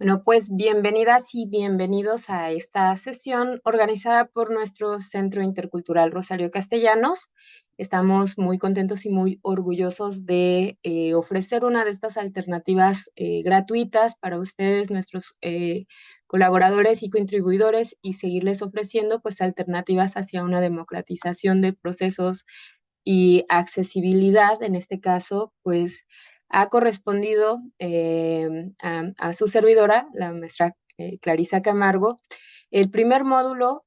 Bueno, pues bienvenidas y bienvenidos a esta sesión organizada por nuestro Centro Intercultural Rosario Castellanos. Estamos muy contentos y muy orgullosos de ofrecer una de estas alternativas gratuitas para ustedes, nuestros colaboradores y contribuidores, y seguirles ofreciendo pues alternativas hacia una democratización de procesos y accesibilidad. En este caso, pues ha correspondido a su servidora, la maestra Clarisa Camargo, el primer módulo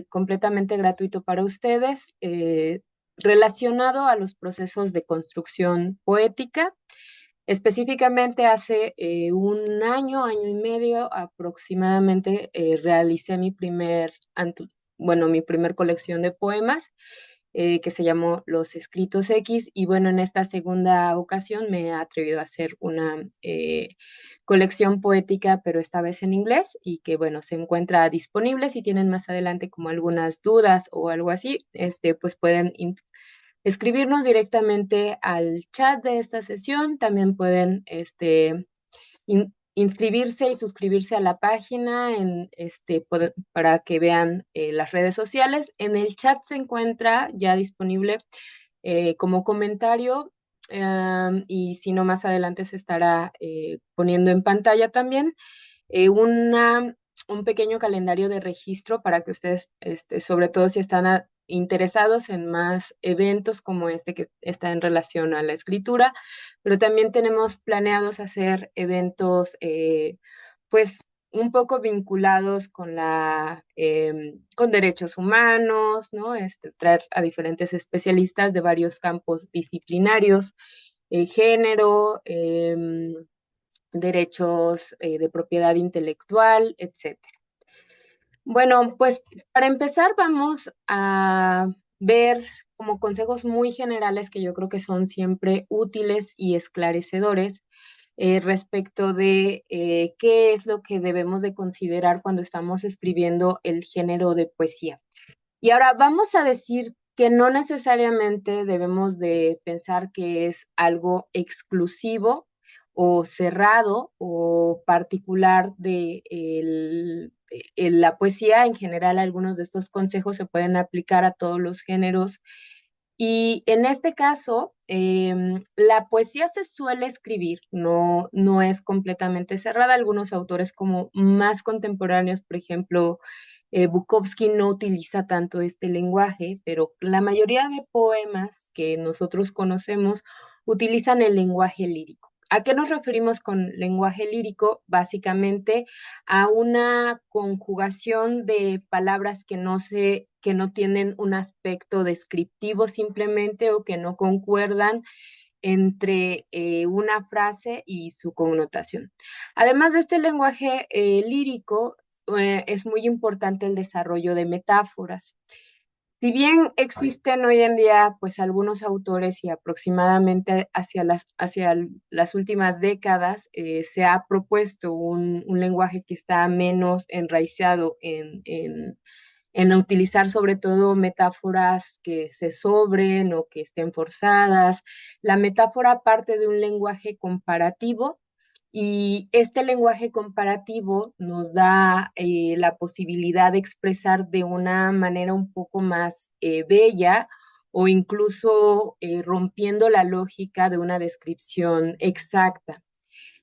completamente gratuito para ustedes, relacionado a los procesos de construcción poética. Específicamente hace año y medio aproximadamente, realicé mi primer colección de poemas, que se llamó Los Escritos X. Y bueno, en esta segunda ocasión me he atrevido a hacer una colección poética, pero esta vez en inglés, y que bueno, se encuentra disponible. Si tienen más adelante como algunas dudas o algo así, pues pueden escribirnos directamente al chat de esta sesión. También pueden inscribirse y suscribirse a la página para que vean las redes sociales. En el chat se encuentra ya disponible como comentario, y si no, más adelante se estará poniendo en pantalla también eh, una, un pequeño calendario de registro para que ustedes, sobre todo si están interesados en más eventos como este que está en relación a la escritura, pero también tenemos planeados hacer eventos, pues un poco vinculados con con derechos humanos, ¿no? Traer a diferentes especialistas de varios campos disciplinarios, género, derechos de propiedad intelectual, etcétera. Bueno, pues para empezar vamos a ver como consejos muy generales que yo creo que son siempre útiles y esclarecedores respecto de qué es lo que debemos de considerar cuando estamos escribiendo el género de poesía. Y ahora vamos a decir que no necesariamente debemos de pensar que es algo exclusivo o cerrado o particular la poesía. En general, algunos de estos consejos se pueden aplicar a todos los géneros. Y en este caso, la poesía se suele escribir, no es completamente cerrada. Algunos autores como más contemporáneos, por ejemplo, Bukowski, no utiliza tanto este lenguaje, pero la mayoría de poemas que nosotros conocemos utilizan el lenguaje lírico. ¿A qué nos referimos con lenguaje lírico? Básicamente a una conjugación de palabras que no tienen un aspecto descriptivo simplemente, o que no concuerdan entre una frase y su connotación. Además de este lenguaje lírico, es muy importante el desarrollo de metáforas. Si bien existen hoy en día, pues algunos autores, y aproximadamente hacia las últimas décadas, se ha propuesto un lenguaje que está menos enraizado en utilizar sobre todo metáforas que se sobren o que estén forzadas. La metáfora parte de un lenguaje comparativo, y este lenguaje comparativo nos da la posibilidad de expresar de una manera un poco más bella, o incluso rompiendo la lógica de una descripción exacta.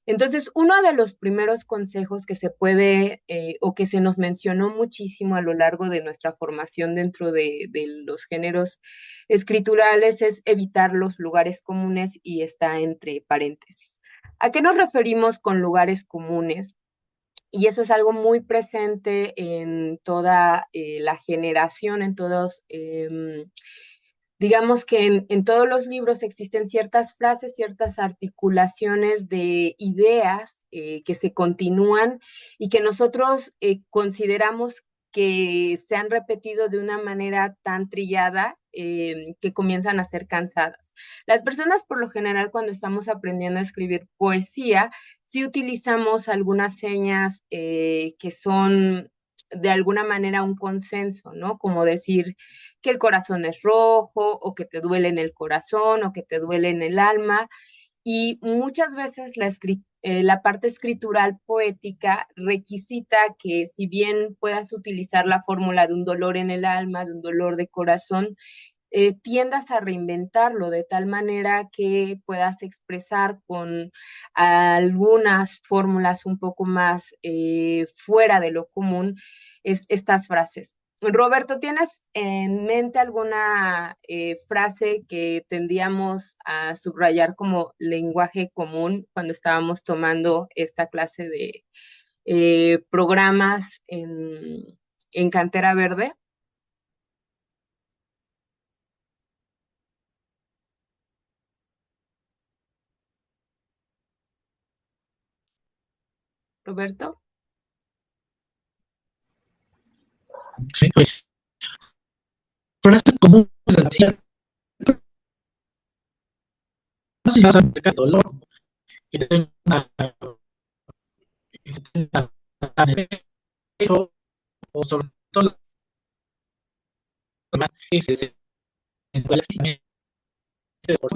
Entonces, uno de los primeros consejos que se puede o que se nos mencionó muchísimo a lo largo de nuestra formación dentro de los géneros escriturales es evitar los lugares comunes, y está entre paréntesis. ¿A qué nos referimos con lugares comunes? Y eso es algo muy presente en toda la generación, en todos digamos que en todos los libros existen ciertas frases, ciertas articulaciones de ideas que se continúan y que nosotros consideramos que se han repetido de una manera tan trillada, que comienzan a ser cansadas. Las personas, por lo general, cuando estamos aprendiendo a escribir poesía, sí utilizamos algunas señas que son de alguna manera un consenso, ¿no? Como decir que el corazón es rojo, o que te duele en el corazón, o que te duele en el alma. Y muchas veces la parte escritural poética requisita que si bien puedas utilizar la fórmula de un dolor en el alma, de un dolor de corazón, tiendas a reinventarlo de tal manera que puedas expresar con algunas fórmulas un poco más fuera de lo común estas frases. Roberto, ¿tienes en mente alguna frase que tendríamos a subrayar como lenguaje común cuando estábamos tomando esta clase de programas en Cantera Verde? Roberto. Sí, pues, frases comunes de la ciencia, no sé si saben acerca del dolor, que tenga o sobre todo más que se encuentra por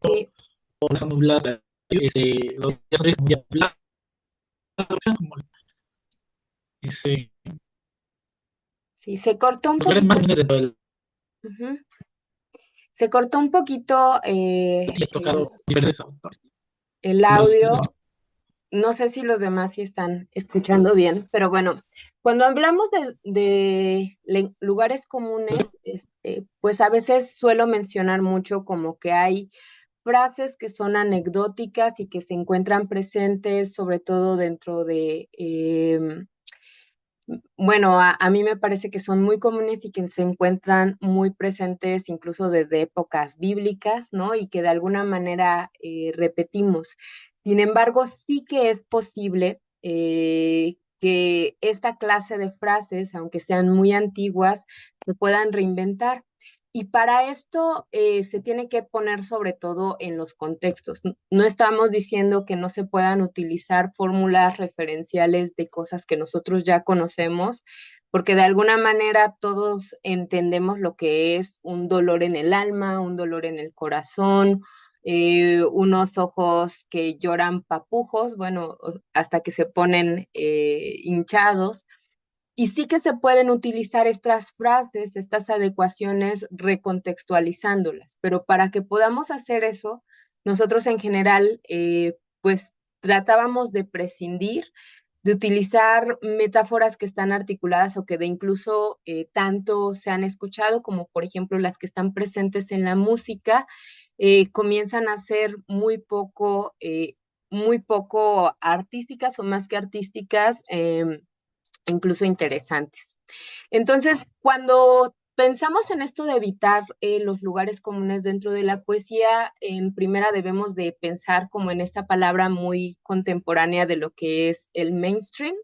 Sí, o las nubladas, los días son muy hablados, como ese, sí, se cortó un lugares poquito. más comunes dentro del Ujú. Se cortó un poquito he tocado diferentes autores. el No sé, audio. No sé si los demás sí están escuchando bien, pero bueno, cuando hablamos de lugares comunes, pues a veces suelo mencionar mucho como que hay frases que son anecdóticas y que se encuentran presentes, sobre todo dentro de bueno, a mí me parece que son muy comunes y que se encuentran muy presentes incluso desde épocas bíblicas, ¿no? Y que de alguna manera repetimos. Sin embargo, sí que es posible que esta clase de frases, aunque sean muy antiguas, se puedan reinventar. Y para esto se tiene que poner sobre todo en los contextos. No estamos diciendo que no se puedan utilizar fórmulas referenciales de cosas que nosotros ya conocemos, porque de alguna manera todos entendemos lo que es un dolor en el alma, un dolor en el corazón, unos ojos que lloran papujos, bueno, hasta que se ponen hinchados. Y sí que se pueden utilizar estas frases, estas adecuaciones, recontextualizándolas, pero para que podamos hacer eso, nosotros en general, pues tratábamos de prescindir, de utilizar metáforas que están articuladas o que de incluso tanto se han escuchado, como por ejemplo las que están presentes en la música, comienzan a ser muy poco artísticas o más que artísticas. Incluso interesantes. Entonces, cuando pensamos en esto de evitar los lugares comunes dentro de la poesía, en primera debemos de pensar como en esta palabra muy contemporánea de lo que es el mainstream,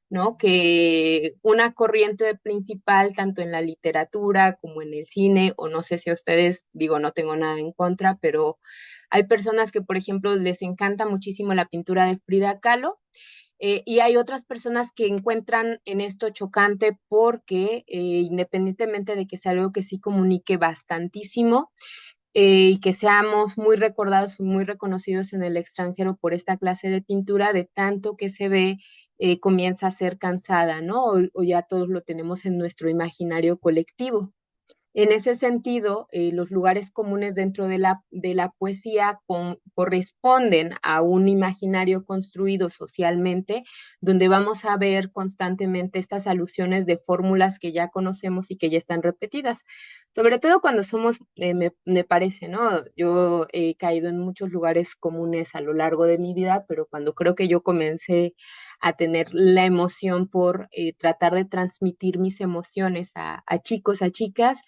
¿no? Que una corriente principal, tanto en la literatura como en el cine, o no sé si a ustedes, digo, no tengo nada en contra, pero hay personas que, por ejemplo, les encanta muchísimo la pintura de Frida Kahlo, y hay otras personas que encuentran en esto chocante porque independientemente de que sea algo que sí comunique bastantísimo y que seamos muy recordados, muy reconocidos en el extranjero por esta clase de pintura, de tanto que se ve, comienza a ser cansada, ¿no? O ya todos lo tenemos en nuestro imaginario colectivo. En ese sentido, los lugares comunes dentro de la poesía corresponden a un imaginario construido socialmente, donde vamos a ver constantemente estas alusiones de fórmulas que ya conocemos y que ya están repetidas. Sobre todo cuando somos, me parece, ¿no? Yo he caído en muchos lugares comunes a lo largo de mi vida, pero cuando creo que yo comencé a tener la emoción por tratar de transmitir mis emociones a chicos, a chicas,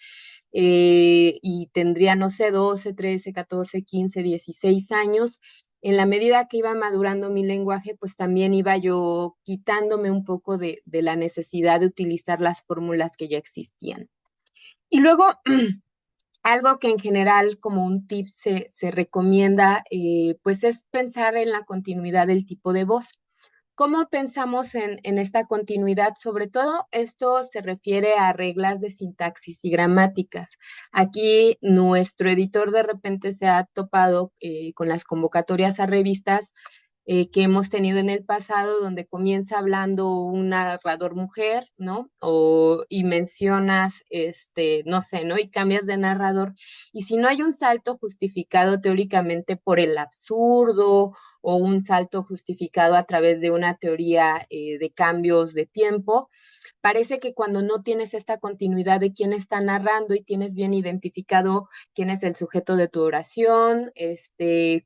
y tendría, no sé, 12, 13, 14, 15, 16 años. En la medida que iba madurando mi lenguaje, pues también iba yo quitándome un poco de la necesidad de utilizar las fórmulas que ya existían. Y luego, algo que en general como un tip se recomienda, pues es pensar en la continuidad del tipo de voz. ¿cómo pensamos en esta continuidad? Sobre todo esto se refiere a reglas de sintaxis y gramáticas. Aquí nuestro editor de repente se ha topado con las convocatorias a revistas que hemos tenido en el pasado, donde comienza hablando un narrador mujer, ¿no? Y mencionas, no sé, ¿no? Y cambias de narrador. Y si no hay un salto justificado teóricamente por el absurdo o un salto justificado a través de una teoría de cambios de tiempo, parece que cuando no tienes esta continuidad de quién está narrando y tienes bien identificado quién es el sujeto de tu oración,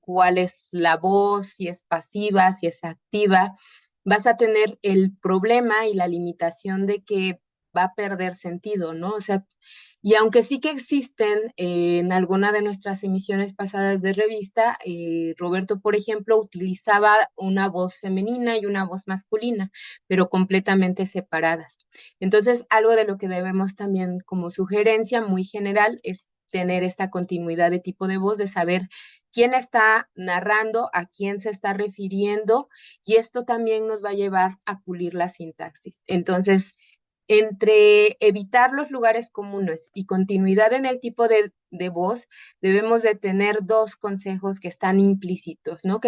cuál es la voz, si es pasiva, si es activa, vas a tener el problema y la limitación de que va a perder sentido, ¿no? O sea, y aunque sí que existen en alguna de nuestras emisiones pasadas de revista, Roberto, por ejemplo, utilizaba una voz femenina y una voz masculina, pero completamente separadas. Entonces, algo de lo que debemos también como sugerencia muy general es tener esta continuidad de tipo de voz, de saber quién está narrando, a quién se está refiriendo, y esto también nos va a llevar a pulir la sintaxis. Entonces, entre evitar los lugares comunes y continuidad en el tipo de voz, debemos de tener dos consejos que están implícitos, ¿no?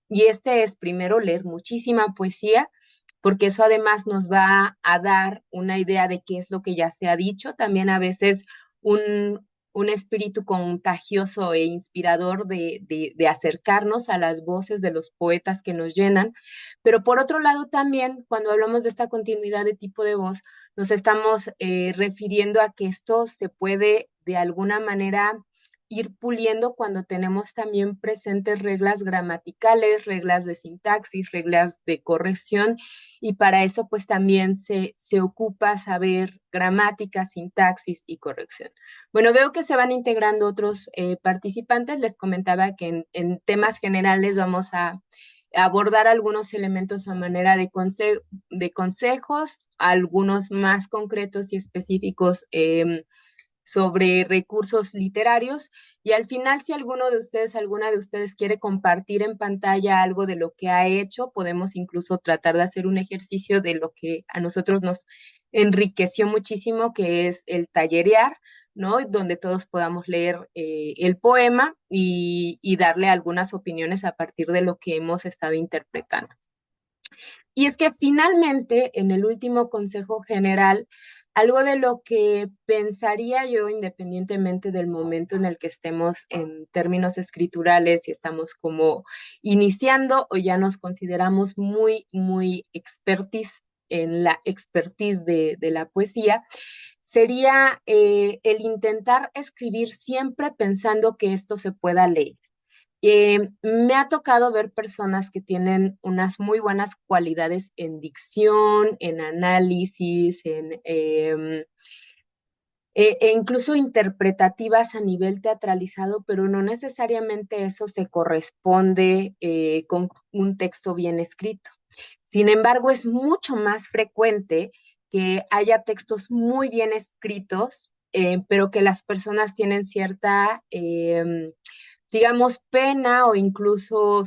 Y este es primero leer muchísima poesía, porque eso además nos va a dar una idea de qué es lo que ya se ha dicho, también a veces un espíritu contagioso e inspirador de acercarnos a las voces de los poetas que nos llenan, pero por otro lado también cuando hablamos de esta continuidad de tipo de voz, nos estamos refiriendo a que esto se puede de alguna manera ir puliendo cuando tenemos también presentes reglas gramaticales, reglas de sintaxis, reglas de corrección, y para eso pues también se ocupa saber gramática, sintaxis y corrección. Bueno, veo que se van integrando otros participantes. Les comentaba que en temas generales vamos a abordar algunos elementos a manera de consejos, algunos más concretos y específicos sobre recursos literarios. Y al final, si alguno de ustedes, alguna de ustedes quiere compartir en pantalla algo de lo que ha hecho, podemos incluso tratar de hacer un ejercicio de lo que a nosotros nos enriqueció muchísimo, que es el tallerear, ¿no? Donde todos podamos leer el poema y darle algunas opiniones a partir de lo que hemos estado interpretando. Y es que finalmente, en el último consejo general, algo de lo que pensaría yo, independientemente del momento en el que estemos en términos escriturales, si estamos como iniciando o ya nos consideramos muy, muy expertis en la expertise de la poesía, sería el intentar escribir siempre pensando que esto se pueda leer. Me ha tocado ver personas que tienen unas muy buenas cualidades en dicción, en análisis, e incluso interpretativas a nivel teatralizado, pero no necesariamente eso se corresponde con un texto bien escrito. Sin embargo, es mucho más frecuente que haya textos muy bien escritos, pero que las personas tienen cierta digamos, pena o incluso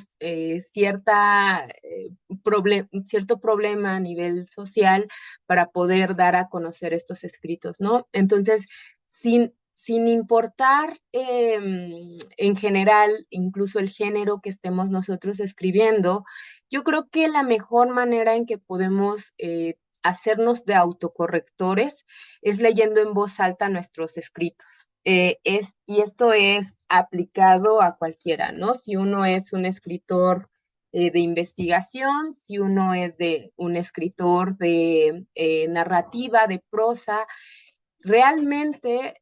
cierto problema a nivel social para poder dar a conocer estos escritos, ¿no? Entonces, sin importar en general, incluso el género que estemos nosotros escribiendo, yo creo que la mejor manera en que podemos hacernos de autocorrectores es leyendo en voz alta nuestros escritos. Y esto es aplicado a cualquiera, ¿no? Si uno es un escritor de investigación, si uno es de un escritor de narrativa, de prosa, realmente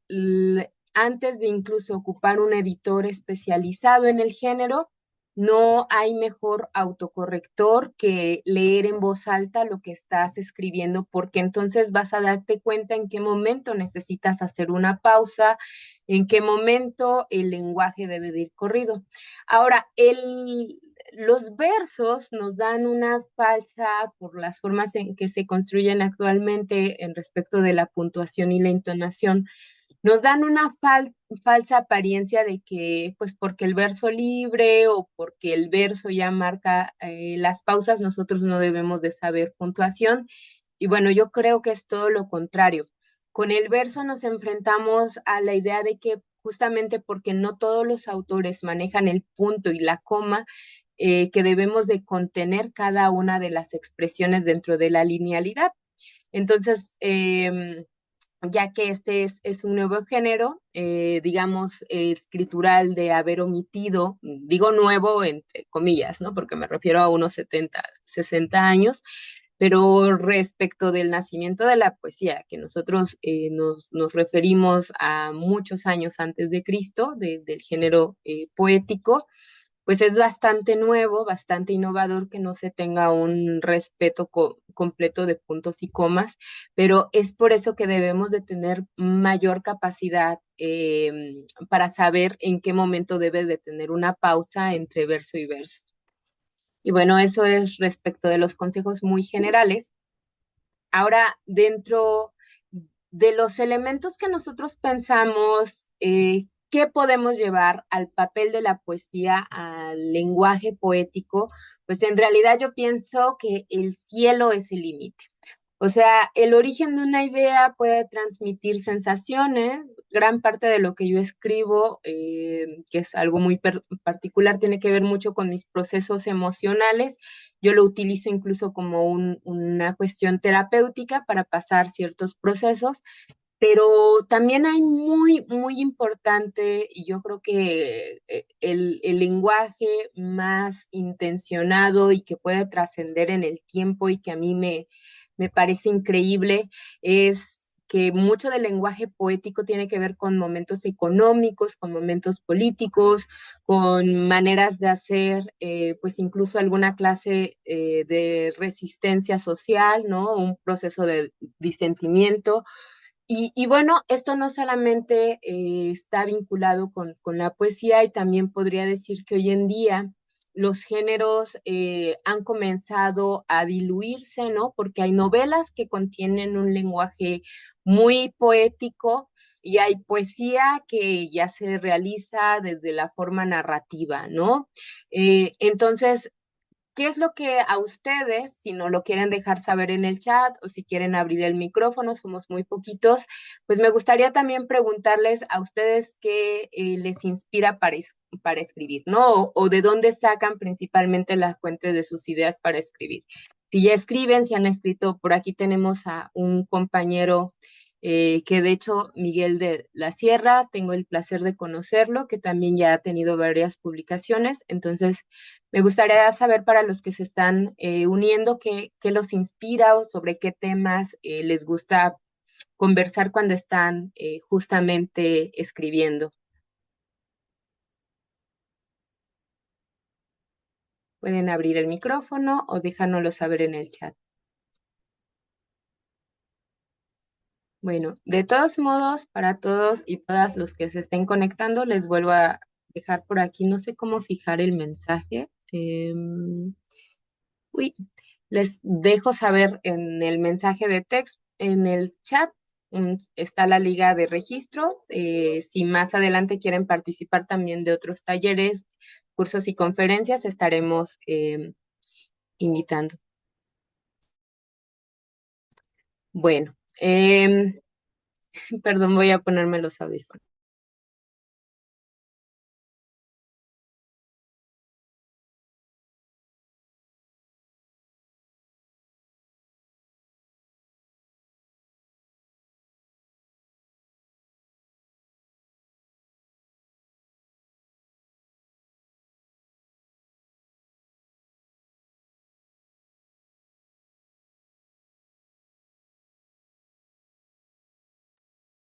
antes de incluso ocupar un editor especializado en el género, no hay mejor autocorrector que leer en voz alta lo que estás escribiendo, porque entonces vas a darte cuenta en qué momento necesitas hacer una pausa, en qué momento el lenguaje debe de ir corrido. Ahora, los versos nos dan una falsa, por las formas en que se construyen actualmente en respecto de la puntuación y la entonación, nos dan una falsa apariencia de que, pues porque el verso libre o porque el verso ya marca las pausas, nosotros no debemos de saber puntuación. Y bueno, yo creo que es todo lo contrario. Con el verso nos enfrentamos a la idea de que justamente porque no todos los autores manejan el punto y la coma, que debemos de contener cada una de las expresiones dentro de la linealidad. Entonces, ya que este es un nuevo género, digamos, escritural de haber omitido, digo nuevo entre comillas, ¿no? Porque me refiero a unos 70, 60 años, pero respecto del nacimiento de la poesía, que nosotros nos referimos a muchos años antes de Cristo, del género poético, pues es bastante nuevo, bastante innovador que no se tenga un respeto completo de puntos y comas, pero es por eso que debemos de tener mayor capacidad para saber en qué momento debe de tener una pausa entre verso y verso. Y bueno, eso es respecto de los consejos muy generales. Ahora, dentro de los elementos que nosotros pensamos, ¿qué podemos llevar al papel de la poesía, al lenguaje poético? Pues en realidad yo pienso que el cielo es el límite. O sea, el origen de una idea puede transmitir sensaciones. Gran parte de lo que yo escribo, que es algo muy particular, tiene que ver mucho con mis procesos emocionales. Yo lo utilizo incluso como una cuestión terapéutica para pasar ciertos procesos, pero también hay muy importante, y yo creo que el lenguaje más intencionado y que puede trascender en el tiempo y que a mí me parece increíble es que mucho del lenguaje poético tiene que ver con momentos económicos, con momentos políticos, con maneras de hacer, pues incluso alguna clase de resistencia social, ¿no? Un proceso de disentimiento. Y bueno, esto no solamente está vinculado con la poesía, y también podría decir que hoy en día los géneros han comenzado a diluirse, ¿no? Porque hay novelas que contienen un lenguaje muy poético y hay poesía que ya se realiza desde la forma narrativa, ¿no? Entonces, ¿qué es lo que a ustedes, si no lo quieren dejar saber en el chat o si quieren abrir el micrófono, somos muy poquitos, pues me gustaría también preguntarles a ustedes qué les inspira para escribir, ¿no? O de dónde sacan principalmente las fuentes de sus ideas para escribir. Si ya escriben, si han escrito, por aquí tenemos a un compañero que de hecho Miguel de la Sierra, tengo el placer de conocerlo, que también ya ha tenido varias publicaciones. Entonces, me gustaría saber para los que se están uniendo qué los inspira o sobre qué temas les gusta conversar cuando están justamente escribiendo. Pueden abrir el micrófono o déjanoslo saber en el chat. Bueno, de todos modos, para todos y todas los que se estén conectando, les vuelvo a dejar por aquí, no sé cómo fijar el mensaje. Uy, les dejo saber en el mensaje de texto, en el chat, está la liga de registro. Si más adelante quieren participar también de otros talleres, cursos y conferencias, estaremos invitando. Bueno, perdón, voy a ponerme los audífonos.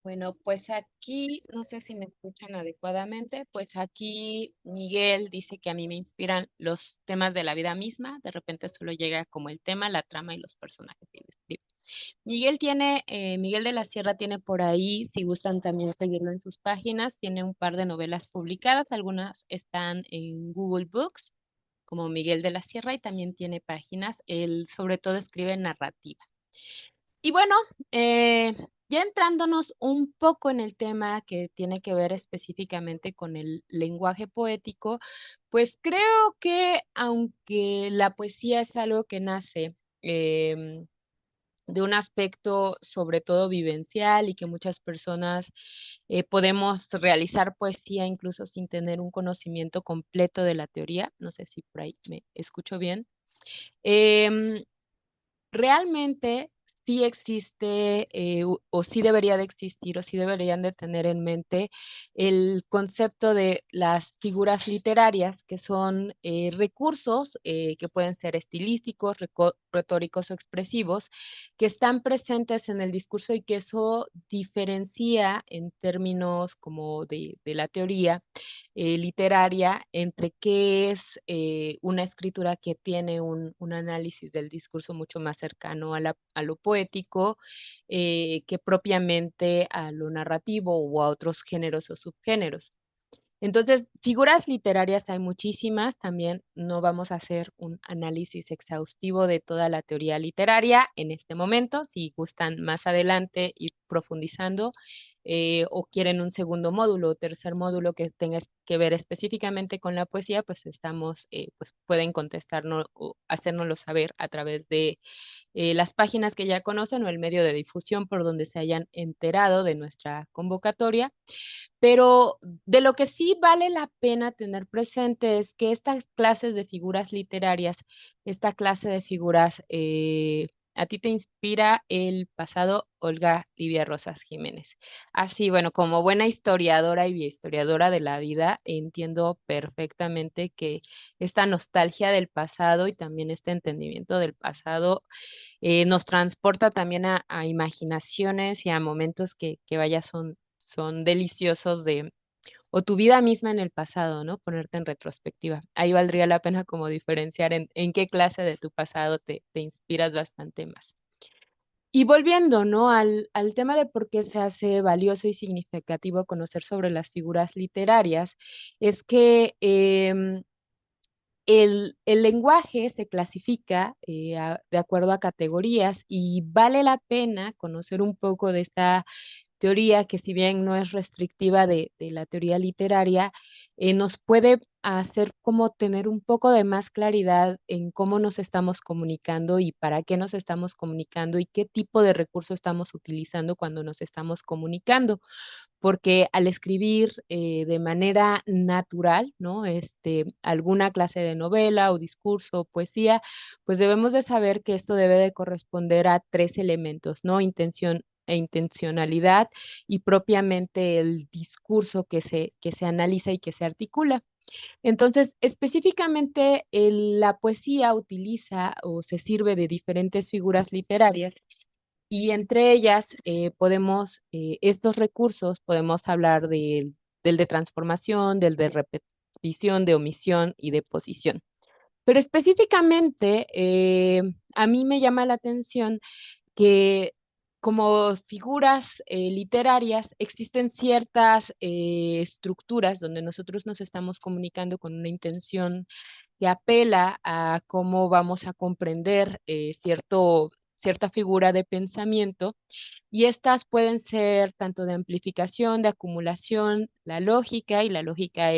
Bueno, pues aquí, no sé si me escuchan adecuadamente, pues aquí Miguel dice que a mí me inspiran los temas de la vida misma, de repente solo llega como el tema, la trama y los personajes que describe. Miguel de la Sierra tiene por ahí, si gustan también seguirlo en sus páginas, tiene un par de novelas publicadas, algunas están en Google Books, como Miguel de la Sierra, y también tiene páginas, él sobre todo escribe narrativa. Y bueno, eh, Ya entrándonos un poco en el tema que tiene que ver específicamente con el lenguaje poético, pues creo que aunque la poesía es algo que nace em, de un aspecto sobre todo vivencial y que muchas personas podemos realizar poesía incluso sin tener un conocimiento completo de la teoría, no sé si por ahí me escucho bien. Em, Realmente sí existe o sí debería de existir o sí deberían de tener en mente el concepto de las figuras literarias, que son recursos que pueden ser estilísticos, retóricos o expresivos, que están presentes en el discurso y que eso diferencia en términos como de la teoría literaria entre qué es una escritura que tiene un análisis del discurso mucho más cercano a lo poético que propiamente a lo narrativo o a otros géneros o subgéneros. Entonces, figuras literarias hay muchísimas, también no vamos a hacer un análisis exhaustivo de toda la teoría literaria en este momento, si gustan más adelante ir profundizando o quieren un segundo módulo o tercer módulo que tenga que ver específicamente con la poesía, pues estamos, pues pueden contestarnos o hacérnoslo saber a través de las páginas que ya conocen o el medio de difusión por donde se hayan enterado de nuestra convocatoria. Pero de lo que sí vale la pena tener presente es que estas clases de figuras literarias, esta clase de figuras, a ti te inspira el pasado Olga Livia Rosas Jiménez. Así, bueno, como buena historiadora y historiadora de la vida, entiendo perfectamente que esta nostalgia del pasado y también este entendimiento del pasado nos transporta también a imaginaciones y a momentos que vaya son deliciosos de, o tu vida misma en el pasado, ¿no? Ponerte en retrospectiva. Ahí valdría la pena como diferenciar en qué clase de tu pasado te inspiras bastante más. Y volviendo, ¿no? Al tema de por qué se hace valioso y significativo conocer sobre las figuras literarias, es que el lenguaje se clasifica de acuerdo a categorías y vale la pena conocer un poco de esta teoría que si bien no es restrictiva de la teoría literaria, nos puede hacer como tener un poco de más claridad en cómo nos estamos comunicando y para qué nos estamos comunicando y qué tipo de recurso estamos utilizando cuando nos estamos comunicando porque al escribir de manera natural, ¿no? Alguna clase de novela o discurso, poesía, pues debemos de saber que esto debe de corresponder a tres elementos, ¿no? Intención e intencionalidad y propiamente el discurso que se analiza y que se articula. Entonces, específicamente la poesía utiliza o se sirve de diferentes figuras literarias y entre ellas podemos, estos recursos, podemos hablar del de transformación, del de repetición, de omisión y de posición. Pero específicamente, a mí me llama la atención que como figuras literarias existen ciertas estructuras donde nosotros nos estamos comunicando con una intención que apela a cómo vamos a comprender cierta figura de pensamiento y estas pueden ser tanto de amplificación, de acumulación, y la lógica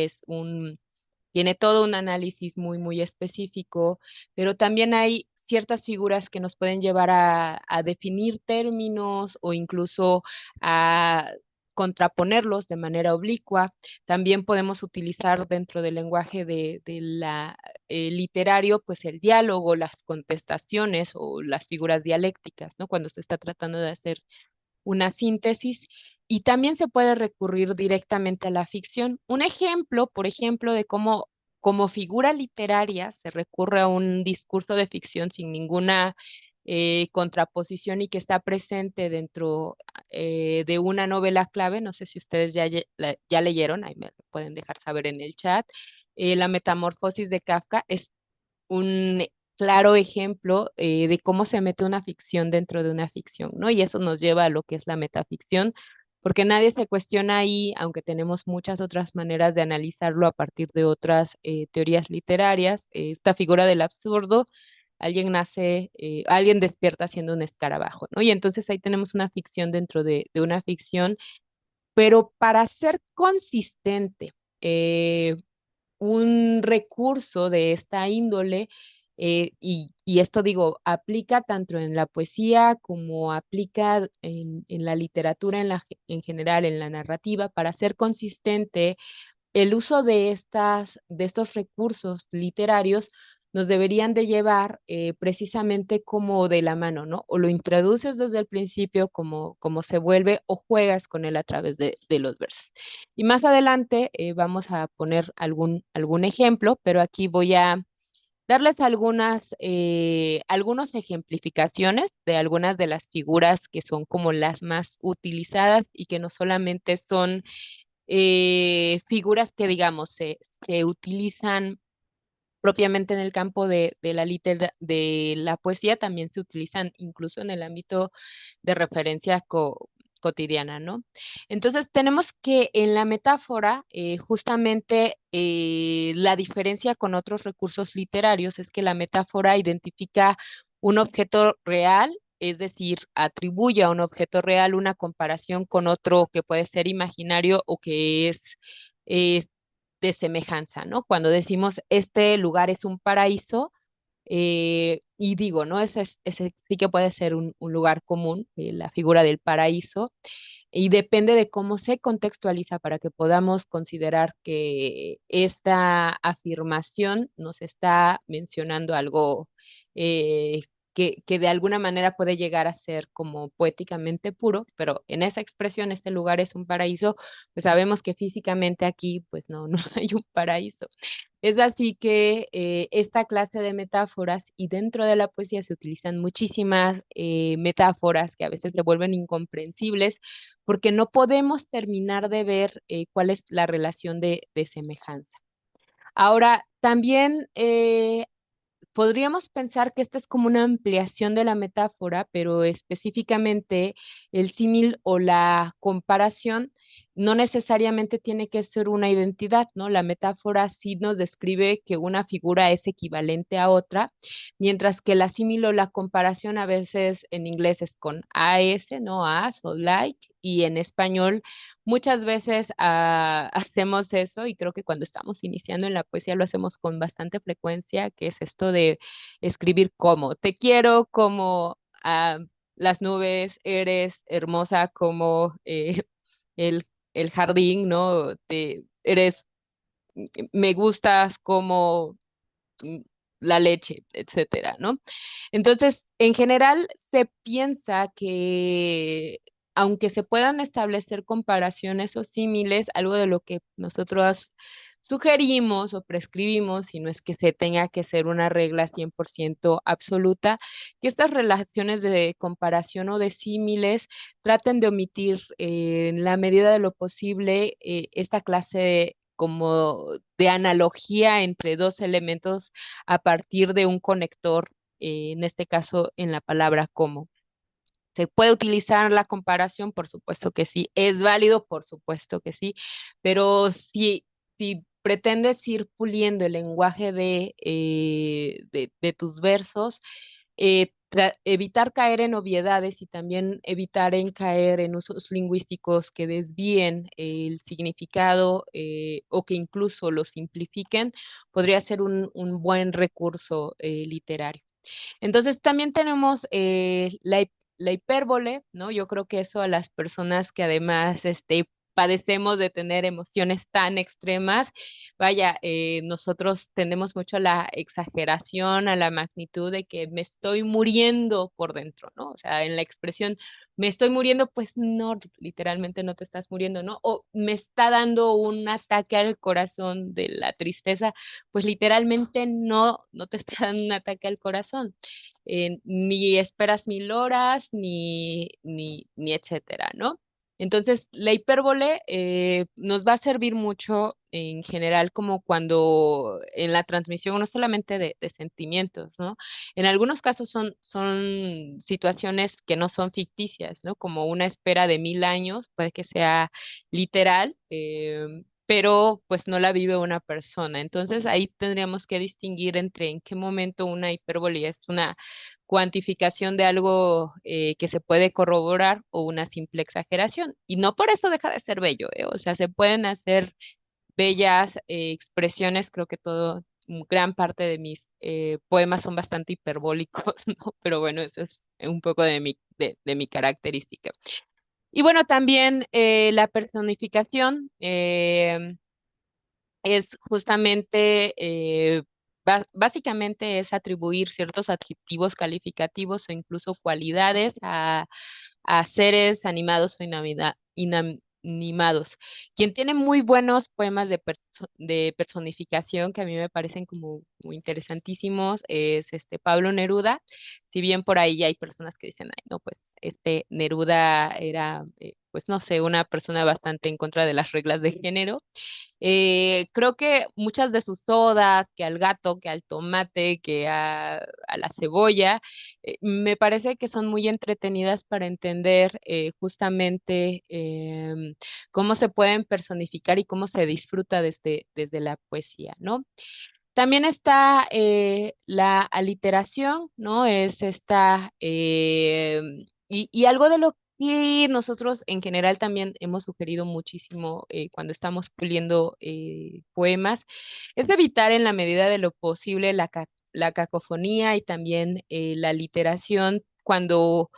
tiene todo un análisis muy específico, pero también hay ciertas figuras que nos pueden llevar a definir términos o incluso a contraponerlos de manera oblicua. También podemos utilizar dentro del lenguaje de la literario, pues el diálogo, las contestaciones o las figuras dialécticas, ¿no? Cuando se está tratando de hacer una síntesis y también se puede recurrir directamente a la ficción. Un ejemplo, por ejemplo, de cómo como figura literaria se recurre a un discurso de ficción sin ninguna contraposición y que está presente dentro de una novela clave. No sé si ustedes ya leyeron, ahí me lo pueden dejar saber en el chat. La Metamorfosis de Kafka es un claro ejemplo de cómo se mete una ficción dentro de una ficción, ¿no? Y eso nos lleva a lo que es la metaficción, porque nadie se cuestiona ahí, aunque tenemos muchas otras maneras de analizarlo a partir de otras teorías literarias, esta figura del absurdo alguien nace, alguien despierta siendo un escarabajo, ¿no? Y entonces ahí tenemos una ficción dentro de una ficción, pero para ser consistente, un recurso de esta índole, y esto digo, aplica tanto en la poesía como aplica en la literatura en general, en la narrativa, para ser consistente el uso de estos recursos literarios nos deberían de llevar precisamente como de la mano, ¿no? O lo introduces desde el principio como se vuelve o juegas con él a través de los versos. Y más adelante vamos a poner algún ejemplo, pero aquí voy a darles algunas ejemplificaciones de algunas de las figuras que son como las más utilizadas y que no solamente son figuras que, digamos, se utilizan propiamente en el campo de la poesía, también se utilizan incluso en el ámbito de referencia cotidiana, ¿no? Entonces, tenemos que en la metáfora, justamente la diferencia con otros recursos literarios es que la metáfora identifica un objeto real, es decir, atribuye a un objeto real una comparación con otro que puede ser imaginario o que es eh, de semejanza, ¿no? Cuando decimos este lugar es un paraíso, y digo, ¿no? Ese sí que puede ser un lugar común, la figura del paraíso, y depende de cómo se contextualiza para que podamos considerar que esta afirmación nos está mencionando algo eh, que de alguna manera puede llegar a ser como poéticamente puro, pero en esa expresión, este lugar es un paraíso, pues sabemos que físicamente aquí, pues no, no hay un paraíso. Es así que esta clase de metáforas y dentro de la poesía se utilizan muchísimas metáforas que a veces se vuelven incomprensibles porque no podemos terminar de ver cuál es la relación de semejanza. Ahora, también podríamos pensar que esta es como una ampliación de la metáfora, pero específicamente el símil o la comparación no necesariamente tiene que ser una identidad, ¿no? La metáfora sí nos describe que una figura es equivalente a otra, mientras que la símil o la comparación a veces en inglés es con as, ¿no? As o like, y en español muchas veces hacemos eso y creo que cuando estamos iniciando en la poesía lo hacemos con bastante frecuencia, que es esto de escribir como te quiero, como las nubes, eres hermosa como el jardín, ¿no? Eres, me gustas como mm, la leche, etcétera, ¿no? Entonces, en general, se piensa que aunque se puedan establecer comparaciones o símiles, algo de lo que nosotros sugerimos o prescribimos, si no es que se tenga que ser una regla 100% absoluta, que estas relaciones de comparación o de símiles traten de omitir en la medida de lo posible esta clase como de analogía entre dos elementos a partir de un conector, en este caso en la palabra como. ¿Se puede utilizar la comparación? Por supuesto que sí. ¿Es válido? Por supuesto que sí. Pero si pretendes ir puliendo el lenguaje de tus versos, evitar caer en obviedades y también evitar en caer en usos lingüísticos que desvíen el significado o que incluso lo simplifiquen, podría ser un buen recurso literario. Entonces también tenemos la hipérbole, ¿no? Yo creo que eso a las personas que además padecemos de tener emociones tan extremas, vaya, nosotros tendemos mucho a la exageración, a la magnitud de que me estoy muriendo por dentro, ¿no? O sea, en la expresión me estoy muriendo, pues no, literalmente no te estás muriendo, ¿no? O me está dando un ataque al corazón de la tristeza, pues literalmente no te está dando un ataque al corazón. Ni esperas 1000 horas, ni etcétera, ¿no? Entonces, la hipérbole nos va a servir mucho en general como cuando en la transmisión no solamente de sentimientos, ¿no? En algunos casos son situaciones que no son ficticias, ¿no? Como una espera de 1000 años, puede que sea literal. pero pues no la vive una persona. Entonces ahí tendríamos que distinguir entre en qué momento una hipérbole es una cuantificación de algo que se puede corroborar o una simple exageración. Y no por eso deja de ser bello, ¿eh? O sea, se pueden hacer bellas expresiones, creo que todo, gran parte de mis poemas son bastante hiperbólicos, ¿no? Pero bueno, eso es un poco de mi característica. Y bueno, también la personificación es justamente, básicamente es atribuir ciertos adjetivos calificativos o incluso cualidades a seres animados o inanimados. Quien tiene muy buenos poemas de personificación que a mí me parecen como muy interesantísimos es este Pablo Neruda. Si bien por ahí hay personas que dicen, ay, no, pues este Neruda era, pues no sé, una persona bastante en contra de las reglas de género. Creo que muchas de sus odas, que al gato, que al tomate, a la cebolla, me parece que son muy entretenidas para entender justamente cómo se pueden personificar y cómo se disfruta desde la poesía, ¿no? También está la aliteración, ¿no? Es esta, y algo de lo que nosotros en general también hemos sugerido muchísimo cuando estamos puliendo poemas, es evitar en la medida de lo posible la cacofonía y también la literación cuando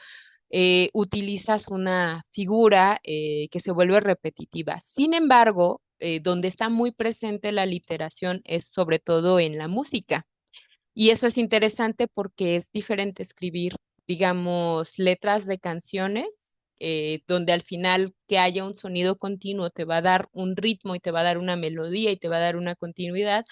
utilizas una figura que se vuelve repetitiva. Sin embargo, donde está muy presente la literación es sobre todo en la música. Y eso es interesante porque es diferente escribir, digamos, letras de canciones, donde al final que haya un sonido continuo te va a dar un ritmo y te va a dar una melodía y te va a dar una continuidad,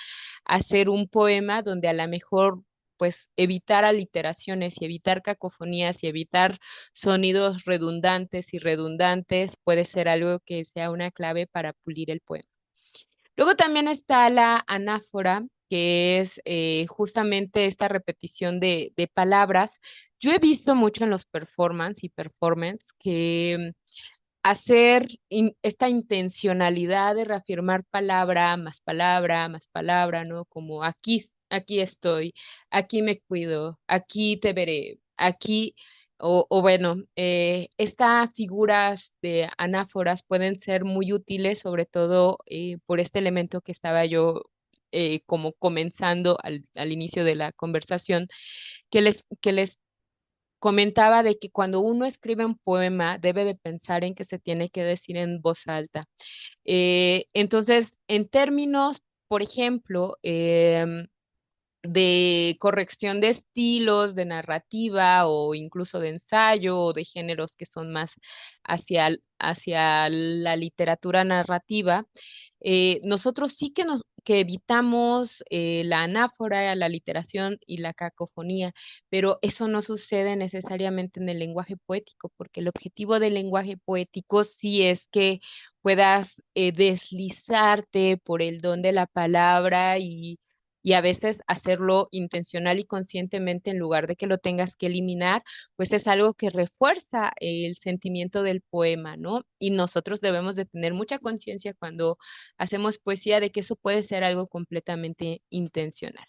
hacer un poema donde a lo mejor pues evitar aliteraciones y evitar cacofonías y evitar sonidos redundantes puede ser algo que sea una clave para pulir el poema. Luego también está la anáfora, que es justamente esta repetición de palabras. Yo he visto mucho en los performance que hacer esta intencionalidad de reafirmar palabra, más palabra, ¿no? Como aquí estoy, aquí me cuido, aquí te veré, aquí, o bueno, estas figuras de anáforas pueden ser muy útiles, sobre todo por este elemento que estaba yo como comenzando al inicio de la conversación, que les comentaba de que cuando uno escribe un poema debe de pensar en que se tiene que decir en voz alta. Entonces, en términos, por ejemplo, de corrección de estilos, de narrativa o incluso de ensayo o de géneros que son más hacia la literatura narrativa, nosotros sí que evitamos la anáfora, la literación y la cacofonía, pero eso no sucede necesariamente en el lenguaje poético, porque el objetivo del lenguaje poético sí es que puedas deslizarte por el don de la palabra y a veces hacerlo intencional y conscientemente en lugar de que lo tengas que eliminar, pues es algo que refuerza el sentimiento del poema, ¿no? Y nosotros debemos de tener mucha conciencia cuando hacemos poesía de que eso puede ser algo completamente intencional.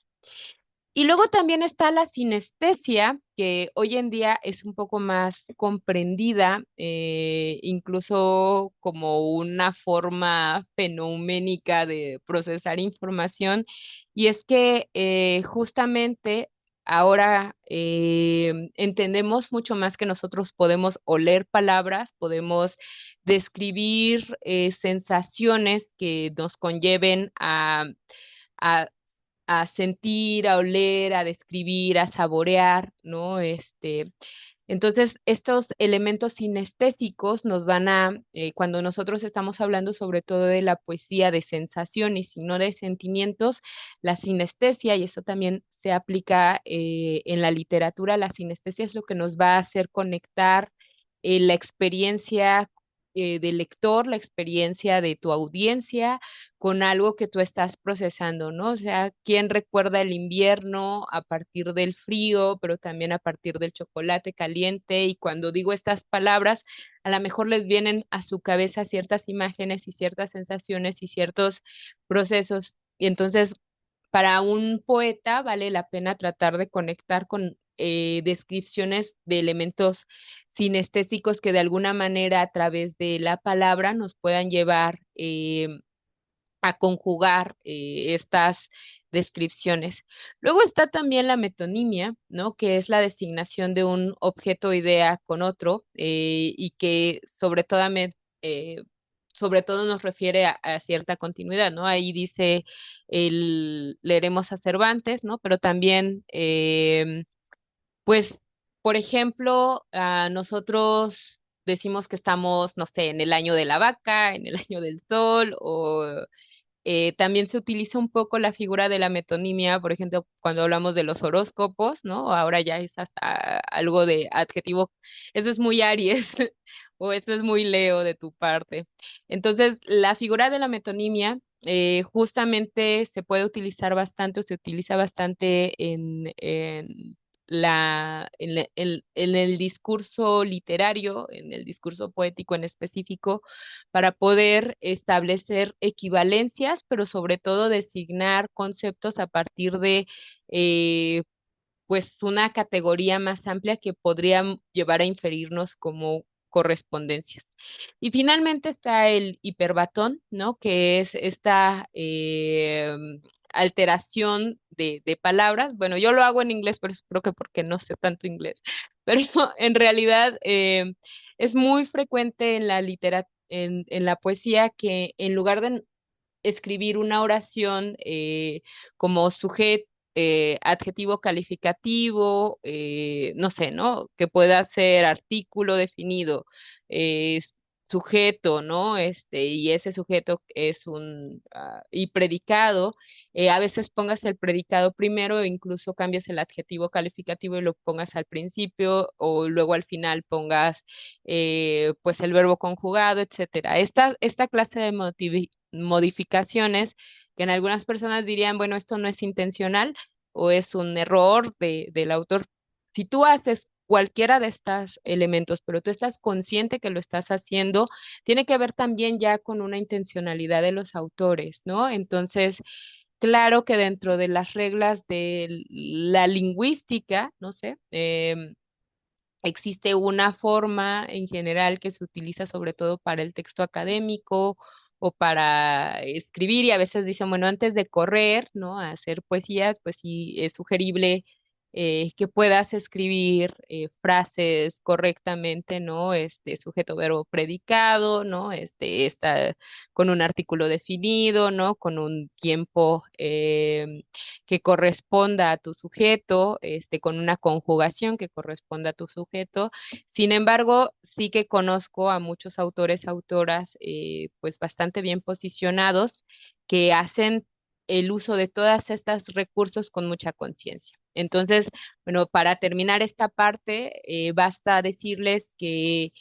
Y luego también está la sinestesia, que hoy en día es un poco más comprendida, incluso como una forma fenoménica de procesar información. Y es que justamente ahora entendemos mucho más que nosotros podemos oler palabras, podemos describir sensaciones que nos conlleven a a sentir, a oler, a describir, a saborear, ¿no? Entonces, estos elementos sinestésicos nos van cuando nosotros estamos hablando sobre todo de la poesía de sensaciones y no de sentimientos, la sinestesia, y eso también se aplica en la literatura, la sinestesia es lo que nos va a hacer conectar la experiencia del lector, la experiencia de tu audiencia con algo que tú estás procesando, ¿no? O sea, ¿quién recuerda el invierno a partir del frío, pero también a partir del chocolate caliente? Y cuando digo estas palabras, a lo mejor les vienen a su cabeza ciertas imágenes y ciertas sensaciones y ciertos procesos. Y entonces, para un poeta vale la pena tratar de conectar con descripciones de elementos sinestésicos que de alguna manera a través de la palabra nos puedan llevar a conjugar estas descripciones. Luego está también la metonimia, ¿no? Que es la designación de un objeto o idea con otro y que eh, sobre todo nos refiere a cierta continuidad, ¿no? Ahí dice leeremos a Cervantes, ¿no? Pero también pues, por ejemplo, nosotros decimos que estamos, no sé, en el año de la vaca, en el año del sol, o también se utiliza un poco la figura de la metonimia, por ejemplo, cuando hablamos de los horóscopos, ¿no? Ahora ya es hasta algo de adjetivo, eso es muy Aries, o eso es muy Leo de tu parte. Entonces, la figura de la metonimia justamente se puede utilizar bastante o se utiliza bastante en el discurso literario, en el discurso poético en específico, para poder establecer equivalencias, pero sobre todo designar conceptos a partir de pues una categoría más amplia que podría llevar a inferirnos como correspondencias. Y finalmente está el hiperbatón, ¿no? Que es esta alteración de palabras. Bueno, yo lo hago en inglés, pero creo que porque no sé tanto inglés. Pero en realidad es muy frecuente en la en la poesía que en lugar de escribir una oración como sujeto, adjetivo calificativo, no sé, ¿no? Que pueda ser artículo definido, eh, sujeto, ¿no? Y ese sujeto es y predicado, a veces pongas el predicado primero e incluso cambies el adjetivo calificativo y lo pongas al principio o luego al final pongas pues el verbo conjugado, etcétera. Esta clase de modificaciones que en algunas personas dirían, bueno, esto no es intencional o es un error del autor. Si tú haces cualquiera de estos elementos, pero tú estás consciente que lo estás haciendo, tiene que ver también ya con una intencionalidad de los autores, ¿no? Entonces, claro que dentro de las reglas de la lingüística, no sé, existe una forma en general que se utiliza sobre todo para el texto académico o para escribir y a veces dicen, bueno, antes de correr, ¿no? A hacer poesías, pues sí es sugerible que puedas escribir frases correctamente, ¿no? Sujeto, verbo, predicado, ¿no? Está con un artículo definido, ¿no? Con un tiempo que corresponda a tu sujeto, con una conjugación que corresponda a tu sujeto. Sin embargo, sí que conozco a muchos autores, autoras, pues bastante bien posicionados que hacen el uso de todos estos recursos con mucha conciencia. Entonces, bueno, para terminar esta parte, basta decirles que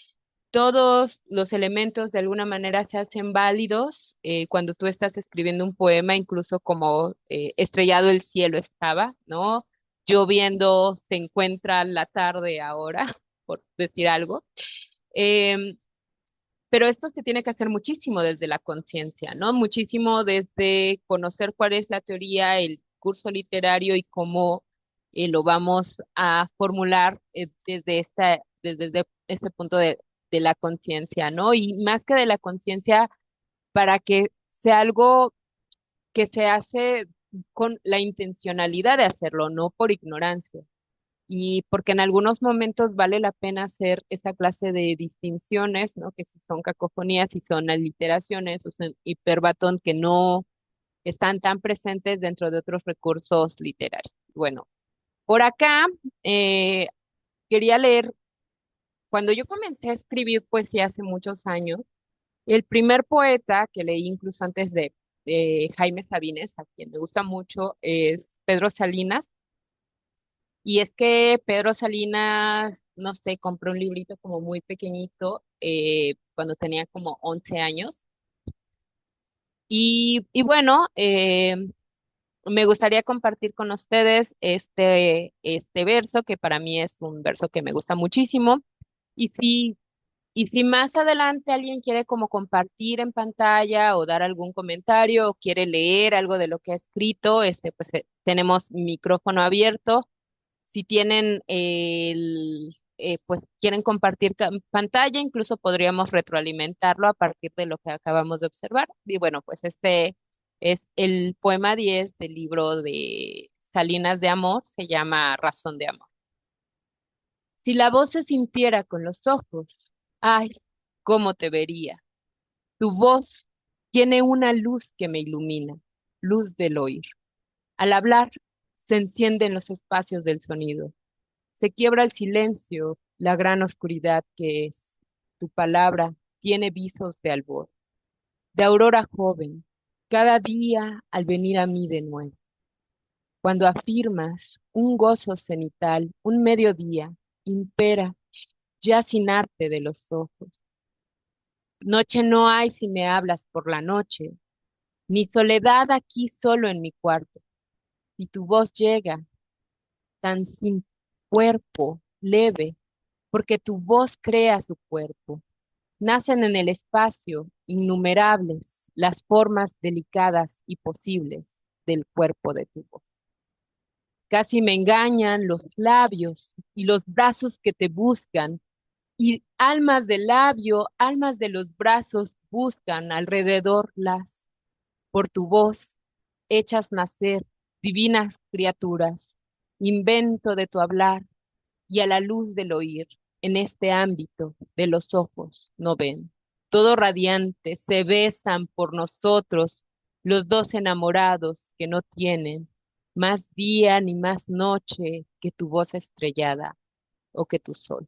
todos los elementos de alguna manera se hacen válidos cuando tú estás escribiendo un poema, incluso como estrellado el cielo estaba, ¿no? Lloviendo se encuentra la tarde ahora, por decir algo. Em, pero esto se tiene que hacer muchísimo desde la conciencia, ¿no? Muchísimo desde conocer cuál es la teoría, el curso literario y cómo lo vamos a formular desde este punto de la conciencia, ¿no? Y más que de la conciencia, para que sea algo que se hace con la intencionalidad de hacerlo, no por ignorancia y porque en algunos momentos vale la pena hacer esa clase de distinciones, ¿no? Que si son cacofonías, si son aliteraciones o son hiperbatón que no están tan presentes dentro de otros recursos literarios. Bueno, por acá eh, quería leer, cuando yo comencé a escribir poesía hace muchos años, el primer poeta que leí incluso antes de Jaime Sabines, a quien me gusta mucho, es Pedro Salinas. Y es que Pedro Salinas no sé, compré un librito como muy pequeñito cuando tenía como 11 años. Y bueno, me gustaría compartir con ustedes este verso, que para mí es un verso que me gusta muchísimo. Y si más adelante alguien quiere como compartir en pantalla o dar algún comentario o quiere leer algo de lo que ha escrito, pues tenemos micrófono abierto. Si tienen pues quieren compartir pantalla, incluso podríamos retroalimentarlo a partir de lo que acabamos de observar. Y bueno, pues este es el poema 10 del libro de Salinas de Amor, se llama Razón de Amor. Si la voz se sintiera con los ojos, ay, cómo te vería. Tu voz tiene una luz que me ilumina, luz del oír. Al hablar, se encienden los espacios del sonido. Se quiebra el silencio, la gran oscuridad que es. Tu palabra tiene visos de albor, de aurora joven, cada día al venir a mí de nuevo. Cuando afirmas un gozo cenital, un mediodía, impera ya sin arte de los ojos. Noche no hay si me hablas por la noche, ni soledad aquí solo en mi cuarto. Si tu voz llega tan sin cuerpo, leve, porque tu voz crea su cuerpo. Nacen en el espacio innumerables las formas delicadas y posibles del cuerpo de tu voz. Casi me engañan los labios y los brazos que te buscan, y almas del labio, almas de los brazos buscan alrededor por tu voz, hechas nacer, divinas criaturas, invento de tu hablar y a la luz del oír, en este ámbito de los ojos no ven. Todo radiante, se besan por nosotros, los dos enamorados que no tienen más día ni más noche que tu voz estrellada o que tu sol.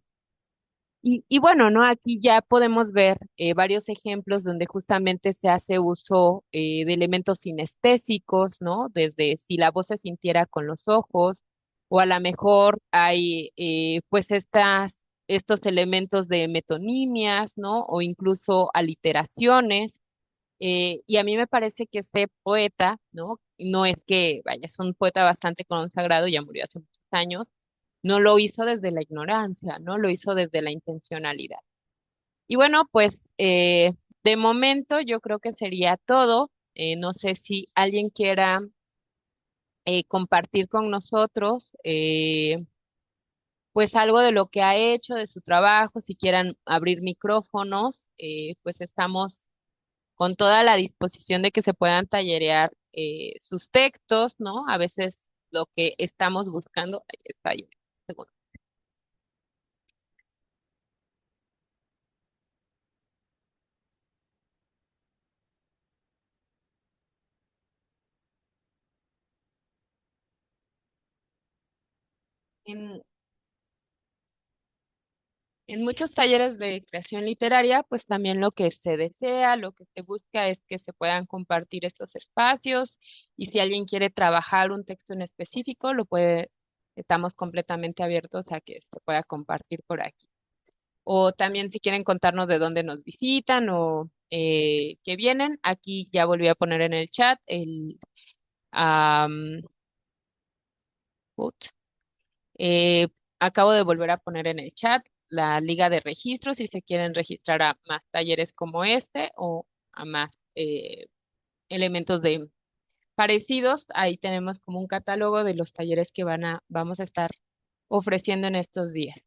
Y bueno, ¿no? Aquí ya podemos ver varios ejemplos donde justamente se hace uso de elementos sinestésicos, ¿no? Desde si la voz se sintiera con los ojos, o a lo mejor hay pues estos elementos de metonimias, ¿no? O incluso aliteraciones. Y a mí me parece que este poeta, ¿no? No es que, vaya, es un poeta bastante consagrado, ya murió hace muchos años, no lo hizo desde la ignorancia, ¿no? Lo hizo desde la intencionalidad. Y bueno, pues de momento yo creo que sería todo. No sé si alguien quiera compartir con nosotros, pues algo de lo que ha hecho, de su trabajo, si quieran abrir micrófonos, pues estamos con toda la disposición de que se puedan tallerear sus textos, ¿no? A veces lo que estamos buscando, ahí está ahí, segundo. En, en muchos talleres de creación literaria, pues también lo que se desea, lo que se busca es que se puedan compartir estos espacios y si alguien quiere trabajar un texto en específico, estamos completamente abiertos a que se pueda compartir por aquí. O también si quieren contarnos de dónde nos visitan o que vienen, aquí ya volví a poner en el chat am, ut, eh, acabo de volver a poner en el chat la liga de registro si se quieren registrar a más talleres como este o a más elementos de parecidos. Ahí tenemos como un catálogo de los talleres que vamos a estar ofreciendo en estos días,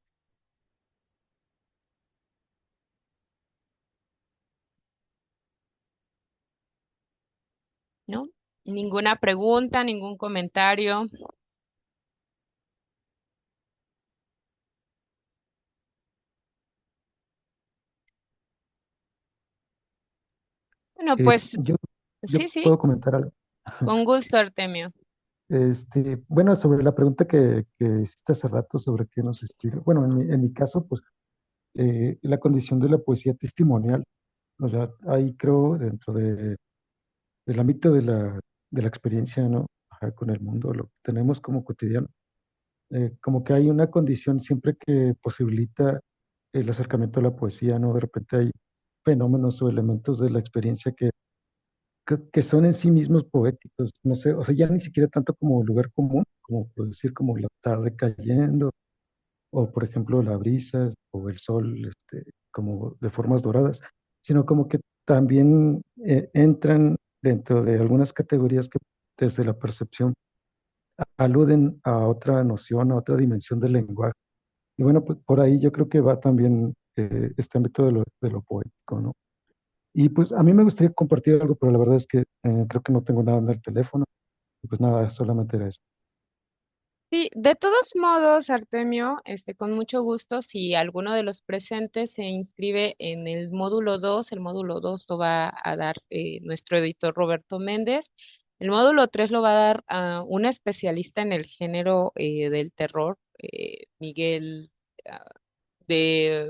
¿no? Ninguna pregunta, ningún comentario. Bueno, Eh, pues yo, sí, yo sí, puedo comentar algo. con gusto, Artemio. Bueno, sobre la pregunta que hiciste hace rato sobre qué nos inspira. Bueno, en mi caso, pues la condición de la poesía testimonial, o sea, ahí creo dentro del ámbito de la experiencia, ¿no? Ajá, con el mundo, lo que tenemos como cotidiano, como que hay una condición siempre que posibilita el acercamiento a la poesía, ¿no? De repente hay fenómenos o elementos de la experiencia que son en sí mismos poéticos, no sé, o sea, ya ni siquiera tanto como lugar común, como por decir como la tarde cayendo, o por ejemplo la brisa, o el sol, como de formas doradas, sino como que también entran dentro de algunas categorías que desde la percepción aluden a otra noción, a otra dimensión del lenguaje. Y bueno, pues por ahí yo creo que va también este ámbito de lo poético, ¿no? Y pues a mí me gustaría compartir algo, pero la verdad es que creo que no tengo nada en el teléfono. Y pues nada, solamente era eso. Sí, de todos modos, Artemio, con mucho gusto, si alguno de los presentes se inscribe en el módulo 2 lo va a dar nuestro editor Roberto Méndez. El módulo 3 lo va a dar a un especialista en el género del terror, Miguel, ah,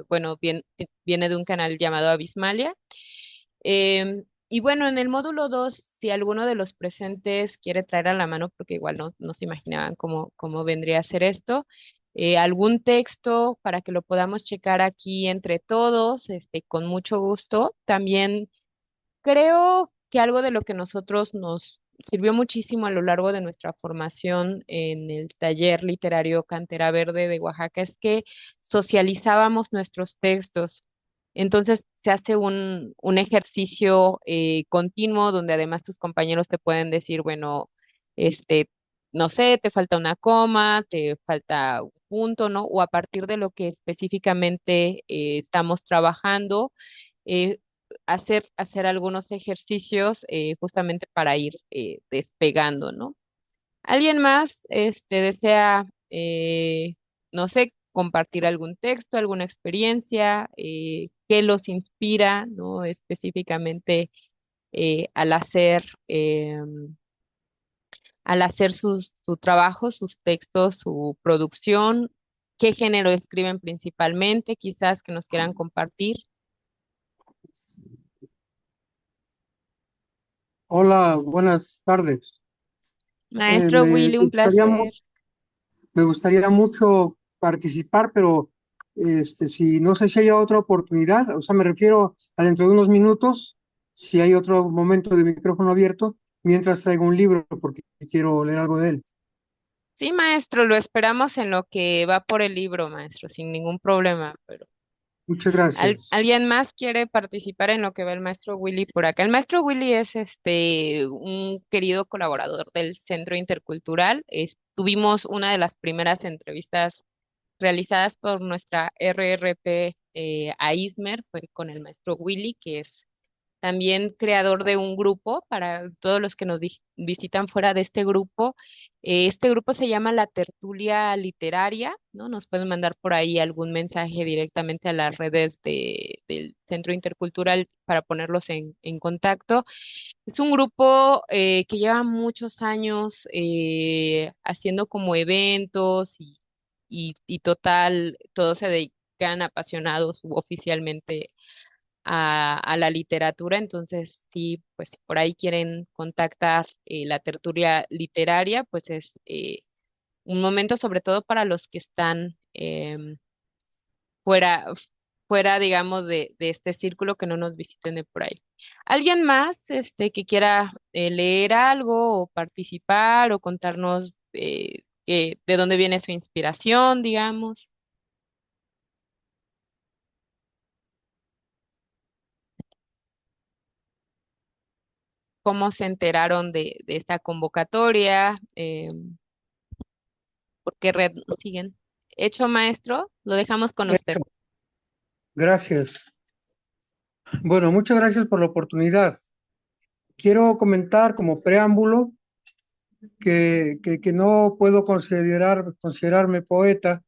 bueno, viene de un canal llamado Abismalia. Y bueno, en el módulo 2 si alguno de los presentes quiere traer a la mano, porque igual no se imaginaban cómo vendría a ser esto, algún texto para que lo podamos checar aquí entre todos, con mucho gusto. También creo que algo de lo que nosotros nos sirvió muchísimo a lo largo de nuestra formación en el taller literario Cantera Verde de Oaxaca es que socializábamos nuestros textos. Entonces se hace un ejercicio continuo donde además tus compañeros te pueden decir, bueno, este, no sé, te falta una coma, te falta un punto, ¿no? O a partir de lo que específicamente estamos trabajando, eh, hacer algunos ejercicios justamente para ir despegando, ¿no? ¿Alguien más desea, no sé, compartir algún texto, alguna experiencia, qué los inspira, ¿no? Específicamente eh, al hacer, eh, al hacer su trabajo, sus textos, su producción, qué género escriben principalmente, quizás que nos quieran compartir. Hola, buenas tardes. Maestro Willy, un placer. Me gustaría mucho participar, pero si no sé si hay otra oportunidad, o sea, me refiero a dentro de unos minutos, si hay otro momento de micrófono abierto, mientras traigo un libro, porque quiero leer algo de él. Sí, maestro, lo esperamos en lo que va por el libro, maestro, sin ningún problema, pero Muchas gracias. ¿alguien más quiere participar en lo que va el maestro Willy por acá? El maestro Willy es un querido colaborador del Centro Intercultural. Tuvimos una de las primeras entrevistas realizadas por nuestra RRP a ISMER, fue con el maestro Willy, que es también creador de un grupo para todos los que nos visitan fuera de este grupo. Este grupo se llama La Tertulia Literaria, ¿no? Nos pueden mandar por ahí algún mensaje directamente a las redes del Centro Intercultural para ponerlos en contacto. Es un grupo que lleva muchos años haciendo como eventos y total, todos se dedican apasionados oficialmente a la literatura, entonces sí, pues si por ahí quieren contactar la tertulia literaria, pues es un momento sobre todo para los que están fuera, fuera, digamos, de este círculo que no nos visiten de por ahí. ¿Alguien más que quiera leer algo o participar o contarnos de dónde viene su inspiración, digamos? ¿Cómo se enteraron de esta convocatoria? ¿Por qué red nos siguen? Hecho, maestro, lo dejamos con usted. Gracias. Bueno, muchas gracias por la oportunidad. Quiero comentar como preámbulo que no puedo considerarme poeta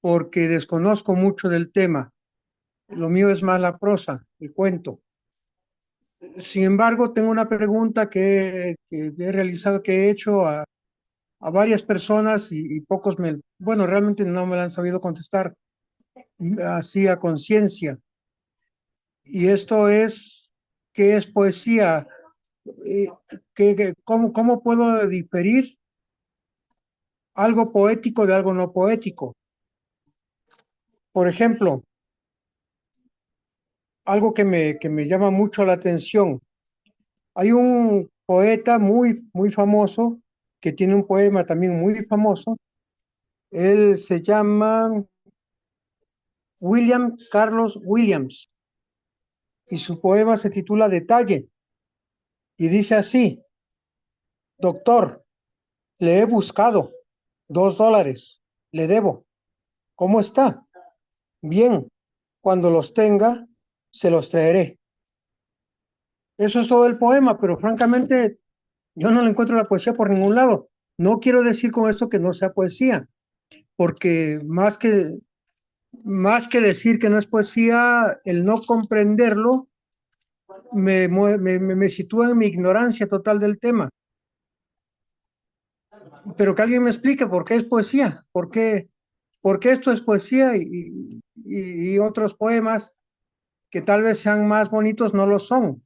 porque desconozco mucho del tema. Lo mío es más la prosa, el cuento. Sin embargo, tengo una pregunta que he realizado, que he hecho a varias personas y pocos bueno, realmente no me la han sabido contestar así a conciencia. Y esto es, ¿qué es poesía? Eh, cómo puedo diferir algo poético de algo no poético. Por ejemplo, algo que me llama mucho la atención. Hay un poeta muy famoso que tiene un poema también muy famoso. Él se llama William Carlos Williams y su poema se titula Detalle y dice así: Doctor, le he buscado, $2, le debo. ¿Cómo está? Bien, cuando los tenga, se los traeré. Eso es todo el poema, pero francamente yo no le encuentro la poesía por ningún lado. No quiero decir con esto que no sea poesía, porque más que decir que no es poesía, el no comprenderlo me sitúa en mi ignorancia total del tema. Pero que alguien me explique por qué es poesía, por qué esto es poesía y otros poemas que tal vez sean más bonitos no lo son.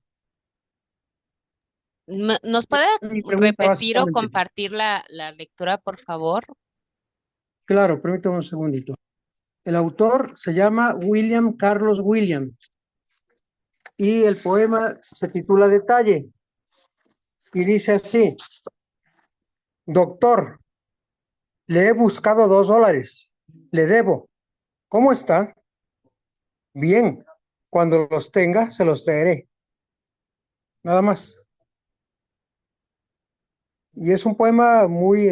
¿Nos puede Mi pregunta repetir o básicamente. compartir la lectura, por favor? Claro, permítame un segundito. El autor se llama William Carlos Williams y el poema se titula Detalle y dice así: Doctor, le he buscado $2, le debo. ¿Cómo está? Bien, cuando los tenga se los traeré. Nada más. Y es un poema muy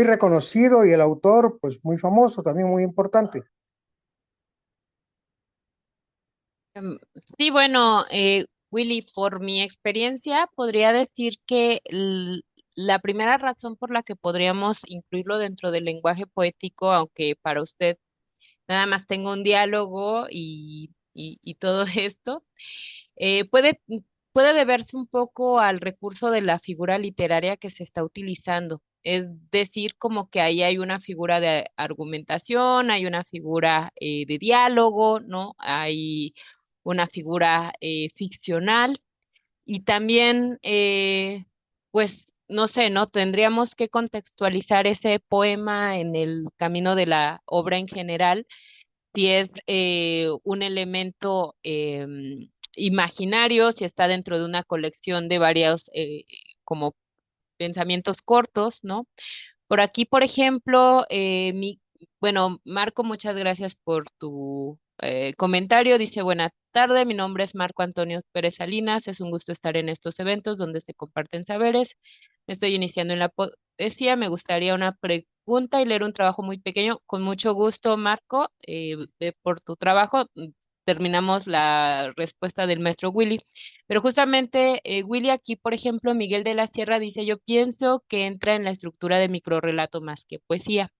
reconocido y el autor, pues muy famoso, también muy importante. Em, Sí, bueno, Willy, por mi experiencia, podría decir que la primera razón por la que podríamos incluirlo dentro del lenguaje poético, aunque para usted nada más tenga un diálogo y todo esto, eh, puede, puede deberse un poco al recurso de la figura literaria que se está utilizando. Es decir, como que ahí hay una figura de argumentación, hay una figura de diálogo, ¿no? Hay una figura ficcional y también, pues, no sé, ¿no? Tendríamos que contextualizar ese poema en el camino de la obra en general si es un elemento imaginario, si está dentro de una colección de varios como pensamientos cortos, ¿no? Por aquí, por ejemplo, bueno, Marco, muchas gracias por tu comentario. Dice, buena tarde, mi nombre es Marco Antonio Pérez Salinas. Es un gusto estar en estos eventos donde se comparten saberes. Me estoy iniciando en la poesía. Me gustaría una pregunta y leer un trabajo muy pequeño. Con mucho gusto, Marco, por tu trabajo. Terminamos la respuesta del maestro Willy. Pero justamente, Willy, aquí, por ejemplo, Miguel de la Sierra dice, yo pienso que entra en la estructura de microrrelato más que poesía.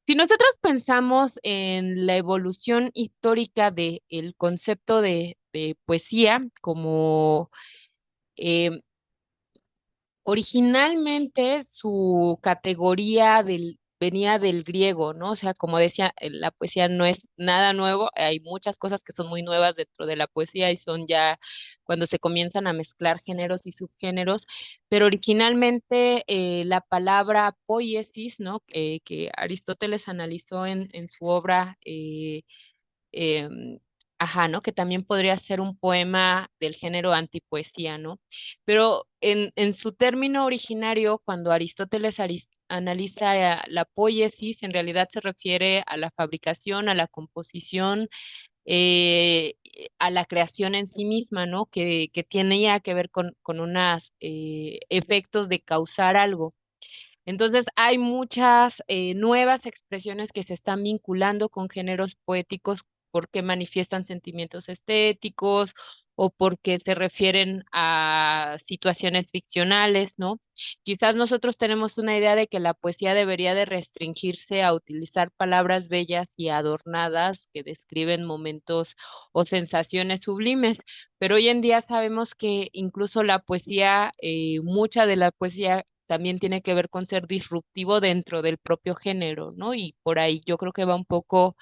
Si nosotros pensamos en la evolución histórica del concepto de poesía como eh, originalmente su categoría venía del griego, ¿no? O sea, como decía, la poesía no es nada nuevo, hay muchas cosas que son muy nuevas dentro de la poesía y son ya cuando se comienzan a mezclar géneros y subgéneros, pero originalmente la palabra poiesis, ¿no? Que Aristóteles analizó en su obra em, ajá, ¿no? Que también podría ser un poema del género antipoesía, ¿no? Pero en su término originario, cuando Aristóteles analiza la poiesis, en realidad se refiere a la fabricación, a la composición, eh, a la creación en sí misma, ¿no? Que tiene ya que ver con unos efectos de causar algo. Entonces, hay muchas nuevas expresiones que se están vinculando con géneros poéticos porque manifiestan sentimientos estéticos o porque se refieren a situaciones ficcionales, ¿no? Quizás nosotros tenemos una idea de que la poesía debería de restringirse a utilizar palabras bellas y adornadas que describen momentos o sensaciones sublimes, pero hoy en día sabemos que incluso la poesía, mucha de la poesía también tiene que ver con ser disruptivo dentro del propio género, ¿no? Y por ahí yo creo que va un poco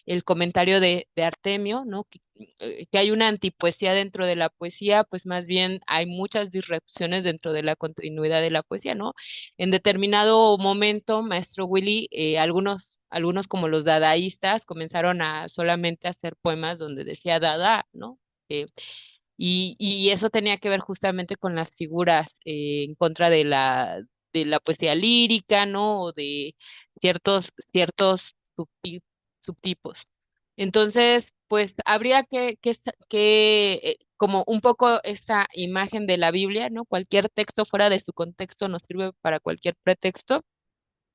el comentario de Artemio, ¿no? Que hay una antipoesía dentro de la poesía, pues más bien hay muchas disrupciones dentro de la continuidad de la poesía, ¿no? En determinado momento, maestro Willy, algunos como los dadaístas comenzaron a solamente hacer poemas donde decía dada, ¿no? Y eso tenía que ver justamente con las figuras en contra de la poesía lírica, ¿no? O de ciertos subtipos. Entonces, pues habría como un poco esta imagen de la Biblia, ¿no? Cualquier texto fuera de su contexto nos sirve para cualquier pretexto.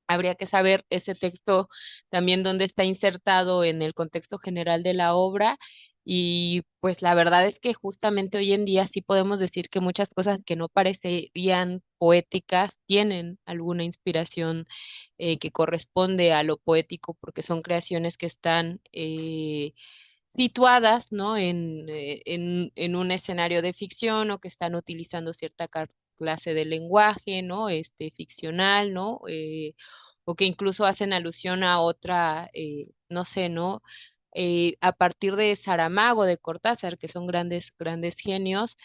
Habría que saber ese texto también dónde está insertado en el contexto general de la obra. Y pues la verdad es que justamente hoy en día sí podemos decir que muchas cosas que no parecerían poéticas tienen alguna inspiración que corresponde a lo poético, porque son creaciones que están situadas, ¿no? En un escenario de ficción o que están utilizando cierta clase de lenguaje, ¿no? Ficcional, ¿no? O que incluso hacen alusión a otra, no sé, ¿no? A partir de Saramago, de Cortázar, que son grandes genios,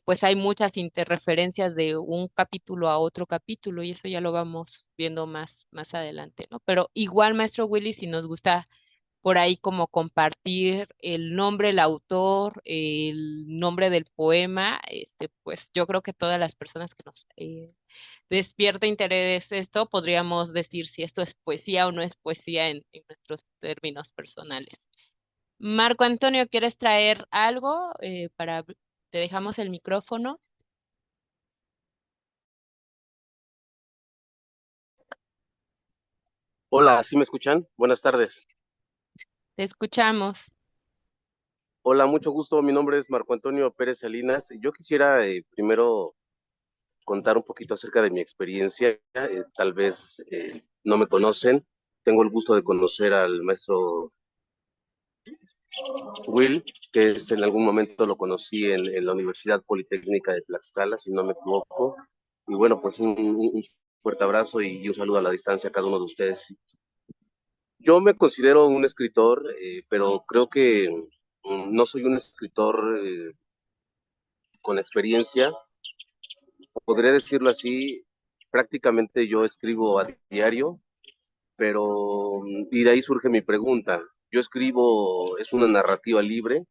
pues hay muchas interreferencias de un capítulo a otro capítulo y eso ya lo vamos viendo más adelante, ¿no? Pero igual, maestro Willy, si nos gusta por ahí como compartir el nombre, el autor, el nombre del poema, pues yo creo que todas las personas que nos despierta interés esto, podríamos decir si esto es poesía o no es poesía en nuestros términos personales. Marco Antonio, ¿quieres traer algo te dejamos el micrófono? Hola, ¿sí me escuchan? Buenas tardes. Te escuchamos. Hola, mucho gusto. Mi nombre es Marco Antonio Pérez Salinas. Yo quisiera primero contar un poquito acerca de mi experiencia. Tal vez no me conocen. Tengo el gusto de conocer al maestro Will, que en algún momento lo conocí en la Universidad Politécnica de Tlaxcala, si no me equivoco. Y bueno, pues un fuerte abrazo y un saludo a la distancia a cada uno de ustedes. Yo me considero un escritor, pero creo que no soy un escritor con experiencia. Podría decirlo así, prácticamente yo escribo a diario, pero y de ahí surge mi pregunta. Yo escribo, es una narrativa libre,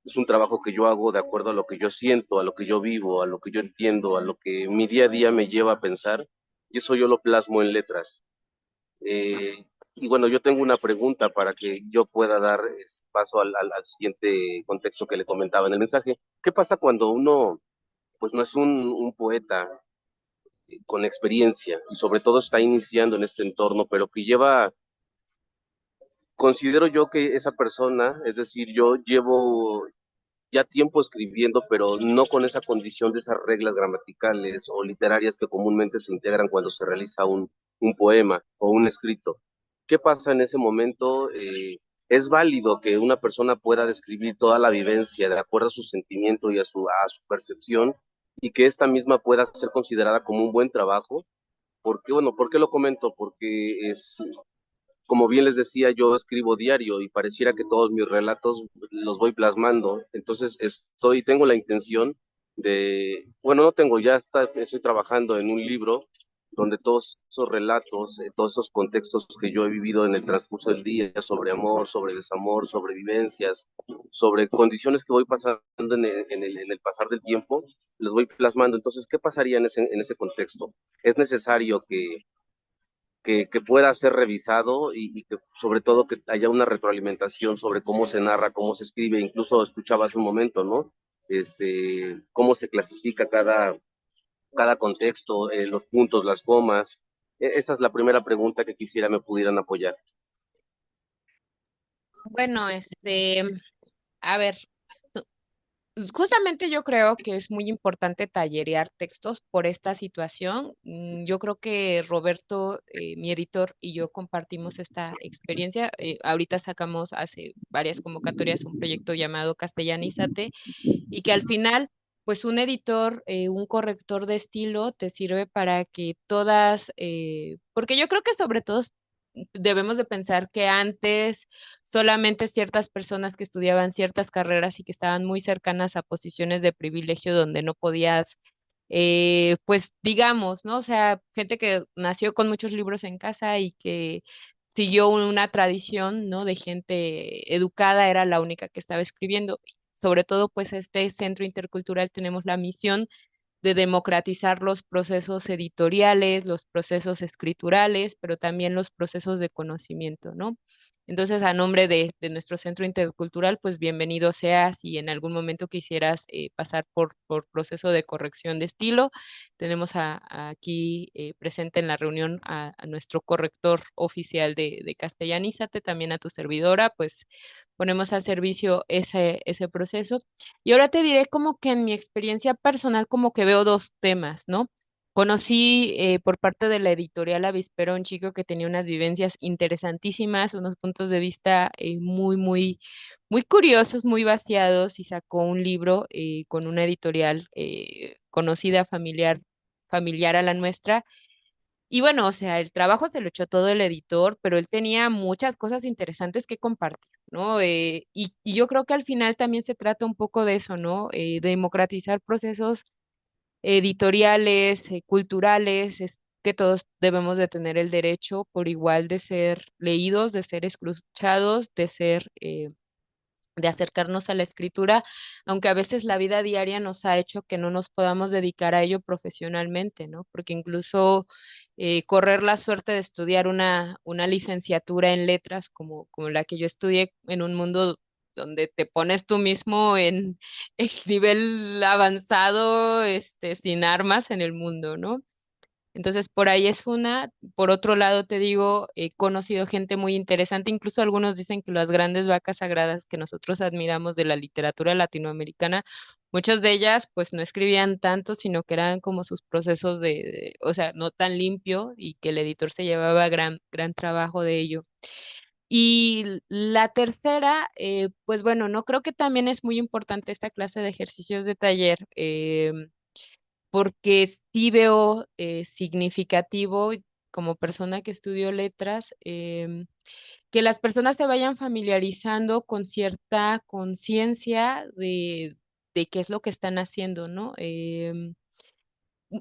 es un trabajo que yo hago de acuerdo a lo que yo siento, a lo que yo vivo, a lo que yo entiendo, a lo que mi día a día me lleva a pensar, y eso yo lo plasmo en letras. Y bueno, yo tengo una pregunta para que yo pueda dar paso al siguiente contexto que le comentaba en el mensaje. ¿Qué pasa cuando uno, pues no es un poeta con experiencia y sobre todo está iniciando en este entorno, pero que lleva, considero yo que esa persona, es decir, yo llevo ya tiempo escribiendo, pero no con esa condición de esas reglas gramaticales o literarias que comúnmente se integran cuando se realiza un poema o un escrito? ¿Qué pasa en ese momento? Es válido que una persona pueda describir toda la vivencia de acuerdo a su sentimiento y a su percepción, y que esta misma pueda ser considerada como un buen trabajo. Porque, bueno, ¿por qué lo comento? Porque como bien les decía, yo escribo diario y pareciera que todos mis relatos los voy plasmando. Entonces tengo la intención bueno, no tengo, estoy trabajando en un libro donde todos esos relatos, todos esos contextos que yo he vivido en el transcurso del día, sobre amor, sobre desamor, sobre vivencias, sobre condiciones que voy pasando en el pasar del tiempo, los voy plasmando. Entonces, ¿qué pasaría en ese contexto? Es necesario que pueda ser revisado y que sobre todo que haya una retroalimentación sobre cómo se narra, cómo se escribe. Incluso escuchaba hace un momento, ¿no? Cómo se clasifica cada contexto, los puntos, las comas. Esa es la primera pregunta que quisiera me pudieran apoyar. Bueno, a ver, justamente yo creo que es muy importante tallerear textos por esta situación. Yo creo que Roberto, mi editor, y yo compartimos esta experiencia. Ahorita sacamos hace varias convocatorias un proyecto llamado Castellanízate y que al final pues un editor, un corrector de estilo te sirve para que todas, porque yo creo que sobre todo debemos de pensar que antes solamente ciertas personas que estudiaban ciertas carreras y que estaban muy cercanas a posiciones de privilegio donde no podías, pues digamos, ¿no? O sea, gente que nació con muchos libros en casa y que siguió una tradición, ¿no? De gente educada, era la única que estaba escribiendo. Sobre todo, pues este centro intercultural tenemos la misión de democratizar los procesos editoriales, los procesos escriturales, pero también los procesos de conocimiento, ¿no? Entonces, a nombre de nuestro centro intercultural, pues bienvenido seas si en algún momento quisieras pasar por proceso de corrección de estilo. Tenemos aquí presente en la reunión a nuestro corrector oficial de Castellanízate, también a tu servidora, pues ponemos a servicio ese proceso. Y ahora te diré como que en mi experiencia personal como que veo dos temas, ¿no? Conocí por parte de la editorial Avispero a un chico que tenía unas vivencias interesantísimas, unos puntos de vista muy curiosos, muy vaciados y sacó un libro con una editorial conocida, familiar a la nuestra y bueno, o sea, el trabajo se lo echó todo el editor, pero él tenía muchas cosas interesantes que compartir, ¿no? Y yo creo que al final también se trata un poco de eso, ¿no? Democratizar procesos editoriales, culturales, es que todos debemos de tener el derecho por igual de ser leídos, de ser escuchados, de acercarnos a la escritura, aunque a veces la vida diaria nos ha hecho que no nos podamos dedicar a ello profesionalmente, ¿no? Porque incluso correr la suerte de estudiar una licenciatura en letras como la que yo estudié en un mundo donde te pones tú mismo en el nivel avanzado, sin armas en el mundo, ¿no? Entonces, por ahí es una. Por otro lado, te digo, he conocido gente muy interesante, incluso algunos dicen que las grandes vacas sagradas que nosotros admiramos de la literatura latinoamericana, muchas de ellas pues no escribían tanto, sino que eran como sus procesos o sea, no tan limpio y que el editor se llevaba gran trabajo de ello. Y la tercera, pues bueno, no creo que también es muy importante esta clase de ejercicios de taller. Porque sí veo significativo como persona que estudió letras, que las personas se vayan familiarizando con cierta conciencia de qué es lo que están haciendo, ¿no?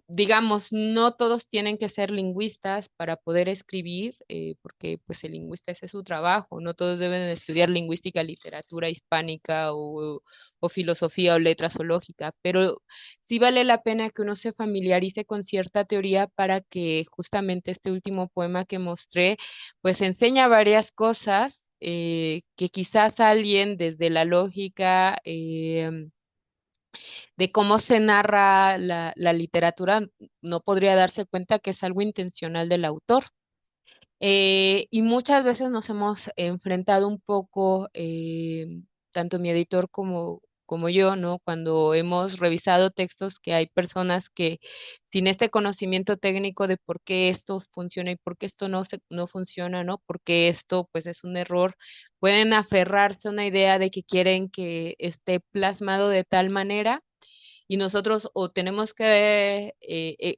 Digamos, no todos tienen que ser lingüistas para poder escribir, porque pues el lingüista ese es su trabajo, no todos deben estudiar lingüística, literatura hispánica o filosofía o letras o lógica, pero sí vale la pena que uno se familiarice con cierta teoría para que justamente este último poema que mostré, pues enseña varias cosas que quizás alguien desde la lógica, de cómo se narra la literatura, no podría darse cuenta que es algo intencional del autor. Y muchas veces nos hemos enfrentado un poco, tanto mi editor como yo, ¿no? Cuando hemos revisado textos que hay personas que sin este conocimiento técnico de por qué esto funciona y por qué esto no funciona, ¿no? Porque esto pues es un error, pueden aferrarse a una idea de que quieren que esté plasmado de tal manera y nosotros o tenemos que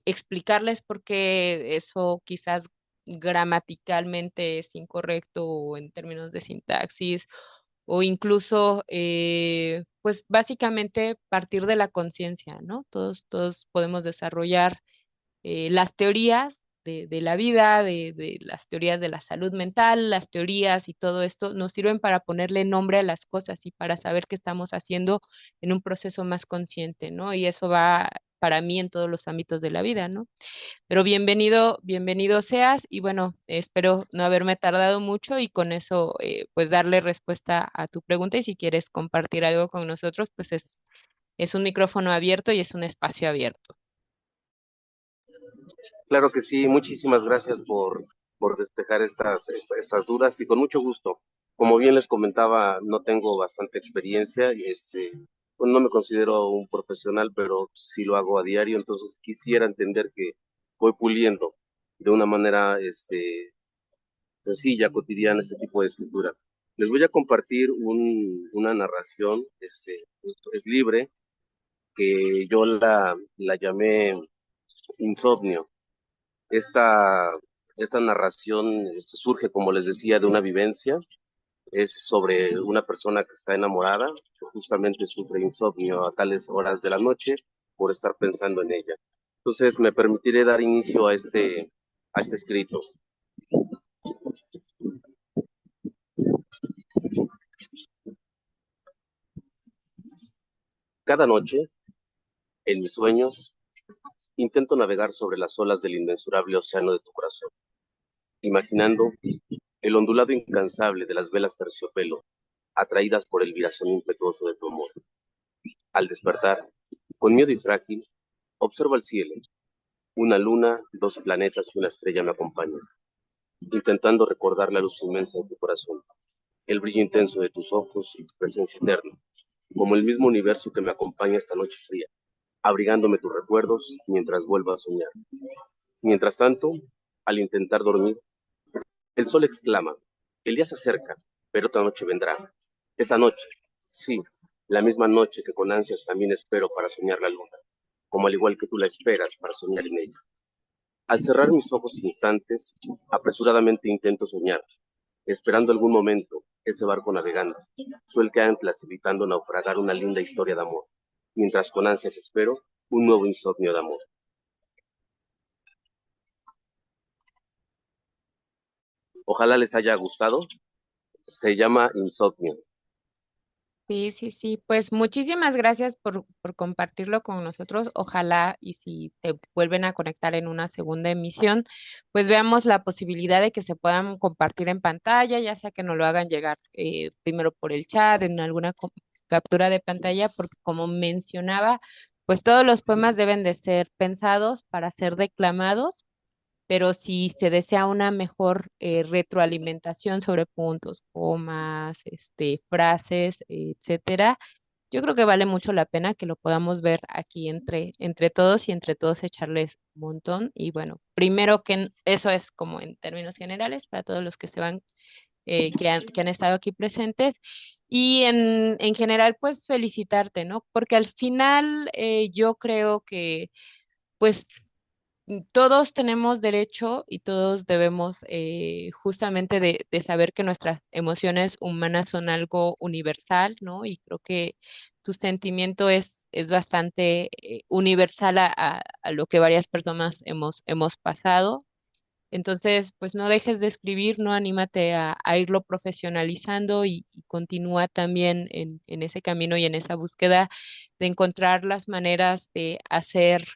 explicarles por qué eso quizás gramaticalmente es incorrecto o en términos de sintaxis o incluso pues básicamente partir de la conciencia, ¿no? Todos podemos desarrollar las teorías de la vida, de las teorías de la salud mental, las teorías y todo esto nos sirven para ponerle nombre a las cosas y para saber qué estamos haciendo en un proceso más consciente, ¿no? Y eso va para mí en todos los ámbitos de la vida, ¿no? Pero bienvenido seas y bueno, espero no haberme tardado mucho y con eso pues darle respuesta a tu pregunta y si quieres compartir algo con nosotros, pues es un micrófono abierto y es un espacio abierto. Claro que sí, muchísimas gracias por despejar estas dudas y con mucho gusto. Como bien les comentaba, no tengo bastante experiencia y bueno, no me considero un profesional, pero sí lo hago a diario, entonces quisiera entender que voy puliendo de una manera sencilla, cotidiana, este tipo de escritura. Les voy a compartir una narración, es libre, que yo la llamé Insomnio. Esta, esta narración surge, como les decía, de una vivencia. Es sobre una persona que está enamorada, que justamente sufre insomnio a tales horas de la noche por estar pensando en ella. Entonces me permitiré dar inicio a este escrito. Cada noche, en mis sueños, intento navegar sobre las olas del inmensurable océano de tu corazón, imaginando el ondulado incansable de las velas terciopelo, atraídas por el virazón impetuoso de tu amor. Al despertar, con miedo y frágil, observo el cielo. Una luna, dos planetas y una estrella me acompañan, intentando recordar la luz inmensa de tu corazón, el brillo intenso de tus ojos y tu presencia eterna, como el mismo universo que me acompaña esta noche fría, abrigándome tus recuerdos mientras vuelvo a soñar. Mientras tanto, al intentar dormir, el sol exclama, el día se acerca, pero otra noche vendrá. Esa noche, sí, la misma noche que con ansias también espero para soñar la luna, como al igual que tú la esperas para soñar en ella. Al cerrar mis ojos instantes, apresuradamente intento soñar, esperando algún momento ese barco navegando, suel que anclas evitando naufragar una linda historia de amor, mientras con ansias espero un nuevo insomnio de amor. Ojalá les haya gustado. Se llama Insomnio. Sí, sí, sí. Pues muchísimas gracias por compartirlo con nosotros. Ojalá y si se vuelven a conectar en una segunda emisión, pues veamos la posibilidad de que se puedan compartir en pantalla, ya sea que nos lo hagan llegar primero por el chat, en alguna captura de pantalla, porque como mencionaba, pues todos los poemas deben de ser pensados para ser declamados, pero si se desea una mejor retroalimentación sobre puntos, comas, frases, etcétera, yo creo que vale mucho la pena que lo podamos ver aquí entre todos y entre todos echarles un montón. Y bueno, primero eso es como en términos generales para todos los que se van, que han estado aquí presentes. Y en general, pues felicitarte, ¿no? Porque al final yo creo que pues todos tenemos derecho y todos debemos justamente de saber que nuestras emociones humanas son algo universal, ¿no? Y creo que tu sentimiento es bastante universal a lo que varias personas hemos pasado. Entonces, pues no dejes de escribir, no anímate a irlo profesionalizando y continúa también en ese camino y en esa búsqueda de encontrar las maneras de hacer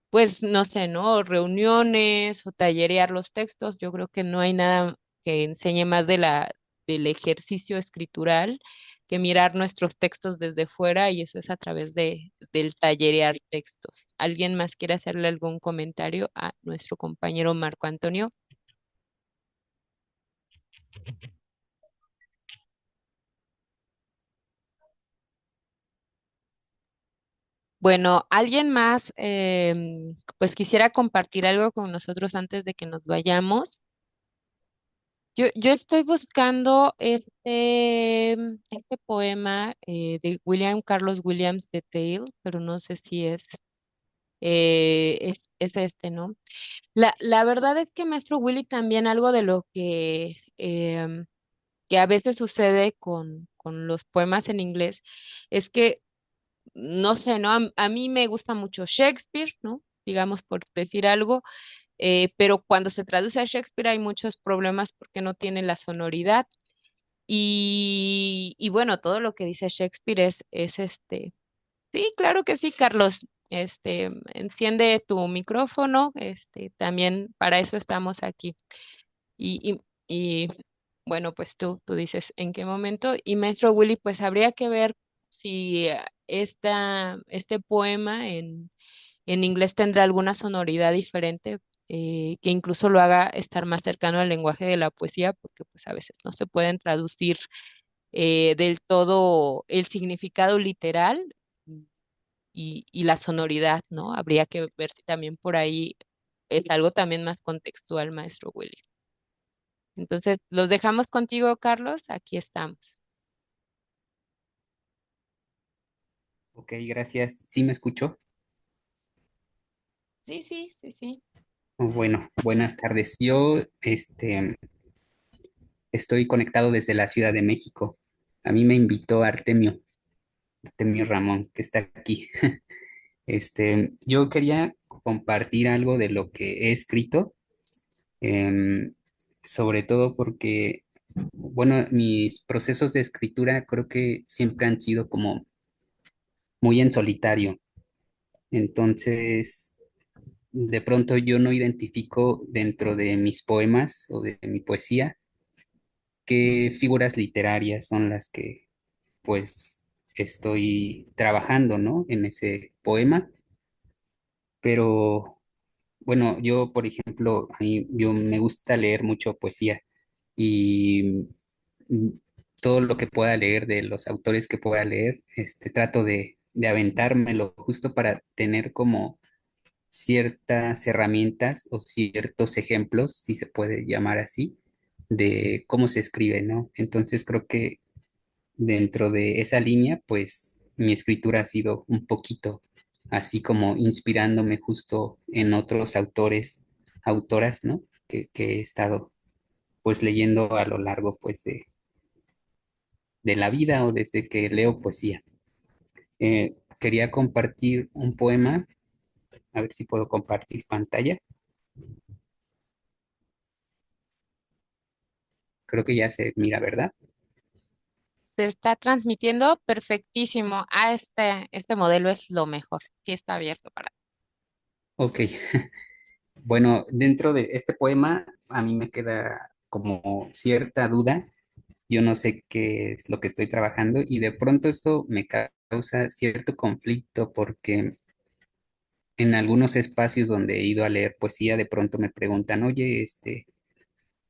pues no sé, ¿no? Reuniones o tallerear los textos. Yo creo que no hay nada que enseñe más del ejercicio escritural que mirar nuestros textos desde fuera y eso es a través del tallerear textos. ¿Alguien más quiere hacerle algún comentario a nuestro compañero Marco Antonio? Bueno, ¿alguien más pues quisiera compartir algo con nosotros antes de que nos vayamos? Yo estoy buscando este poema de William Carlos Williams de Tale, pero no sé si es este, ¿no? La verdad es que Maestro Willy también algo de lo que a veces sucede con los poemas en inglés es que, no sé, ¿no? A mí me gusta mucho Shakespeare, ¿no? Digamos, por decir algo, pero cuando se traduce a Shakespeare hay muchos problemas porque no tiene la sonoridad. Y bueno, todo lo que dice Shakespeare es. Sí, claro que sí, Carlos. Enciende tu micrófono, también para eso estamos aquí. Y bueno, pues tú dices en qué momento. Y maestro Willy, pues habría que ver si este poema en inglés tendrá alguna sonoridad diferente, que incluso lo haga estar más cercano al lenguaje de la poesía, porque pues a veces no se pueden traducir del todo el significado literal y la sonoridad, ¿no? Habría que ver si también por ahí es algo también más contextual, maestro Willy. Entonces, los dejamos contigo, Carlos. Aquí estamos. Ok, gracias. ¿Sí me escuchó? Sí, sí, sí, sí. Bueno, buenas tardes. Yo, estoy conectado desde la Ciudad de México. A mí me invitó Artemio Ramón, que está aquí. Yo quería compartir algo de lo que he escrito, em, sobre todo porque, bueno, mis procesos de escritura creo que siempre han sido como muy en solitario. Entonces, de pronto yo no identifico dentro de mis poemas o de mi poesía qué figuras literarias son las que pues estoy trabajando, ¿no? En ese poema, pero bueno, yo por ejemplo, yo me gusta leer mucho poesía y mm, todo lo que pueda leer de los autores que pueda leer, trato de aventármelo justo para tener como ciertas herramientas o ciertos ejemplos, si se puede llamar así, de cómo se escribe, ¿no? Entonces creo que dentro de esa línea, pues mi escritura ha sido un poquito así como inspirándome justo en otros autores, autoras, ¿no? Que he estado pues leyendo a lo largo pues de la vida o desde que leo poesía. Quería compartir un poema, a ver si puedo compartir pantalla. Creo que ya se mira, ¿verdad? Se está transmitiendo perfectísimo. Ah, este modelo es lo mejor. Sí está abierto para. Ok. Bueno, dentro de este poema a mí me queda como cierta duda. Yo no sé qué es lo que estoy trabajando y de pronto esto me causa cierto conflicto porque en algunos espacios donde he ido a leer poesía, de pronto me preguntan, oye,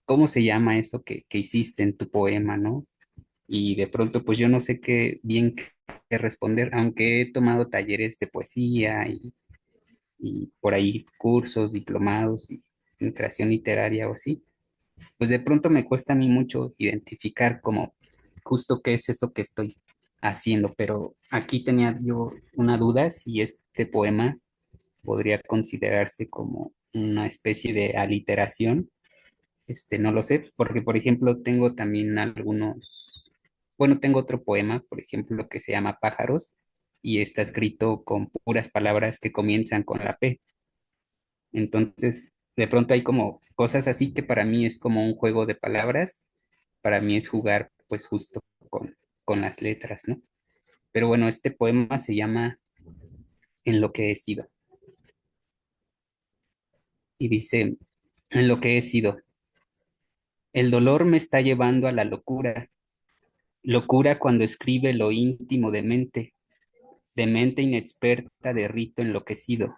¿cómo se llama eso que hiciste en tu poema, no? Y de pronto, pues yo no sé qué bien qué responder, aunque he tomado talleres de poesía y por ahí cursos, diplomados y en creación literaria o así, pues de pronto me cuesta a mí mucho identificar como justo qué es eso que estoy haciendo, pero aquí tenía yo una duda si este poema podría considerarse como una especie de aliteración, no lo sé, porque por ejemplo tengo también algunos, bueno, tengo otro poema, por ejemplo, que se llama Pájaros y está escrito con puras palabras que comienzan con la P. Entonces, de pronto hay como cosas así que para mí es como un juego de palabras, para mí es jugar pues justo con las letras, ¿no? Pero bueno, este poema se llama Enloquecido y dice, Enloquecido, el dolor me está llevando a la locura, locura cuando escribe lo íntimo de mente inexperta de rito enloquecido.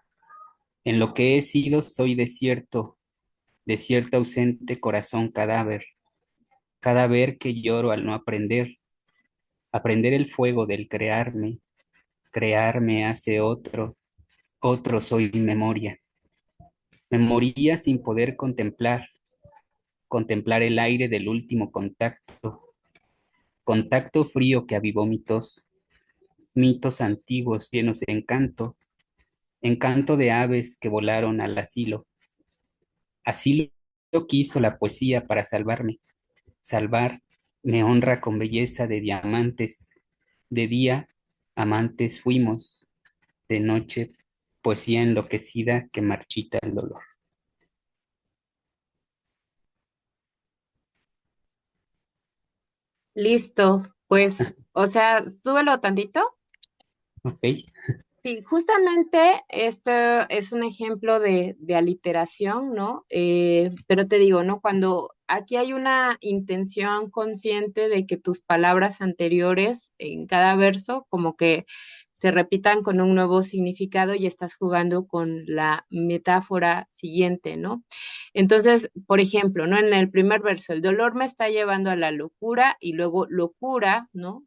En lo que he sido soy desierto, desierto ausente corazón cadáver, cadáver que lloro al no aprender, aprender el fuego del crearme, crearme hace otro, otro soy memoria, memoria sin poder contemplar, contemplar el aire del último contacto, contacto frío que avivó mitos, mitos antiguos llenos de encanto, encanto de aves que volaron al asilo, así lo quiso la poesía para salvarme, salvar, me honra con belleza de diamantes, de día, amantes fuimos, de noche, poesía enloquecida que marchita el dolor. Listo, pues, o sea, súbelo tantito. Ok, Sí, justamente esto es un ejemplo de aliteración, ¿no? Pero te digo, ¿no? Cuando aquí hay una intención consciente de que tus palabras anteriores en cada verso como que se repitan con un nuevo significado y estás jugando con la metáfora siguiente, ¿no? Entonces, por ejemplo, ¿no? En el primer verso, el dolor me está llevando a la locura y luego locura, ¿no?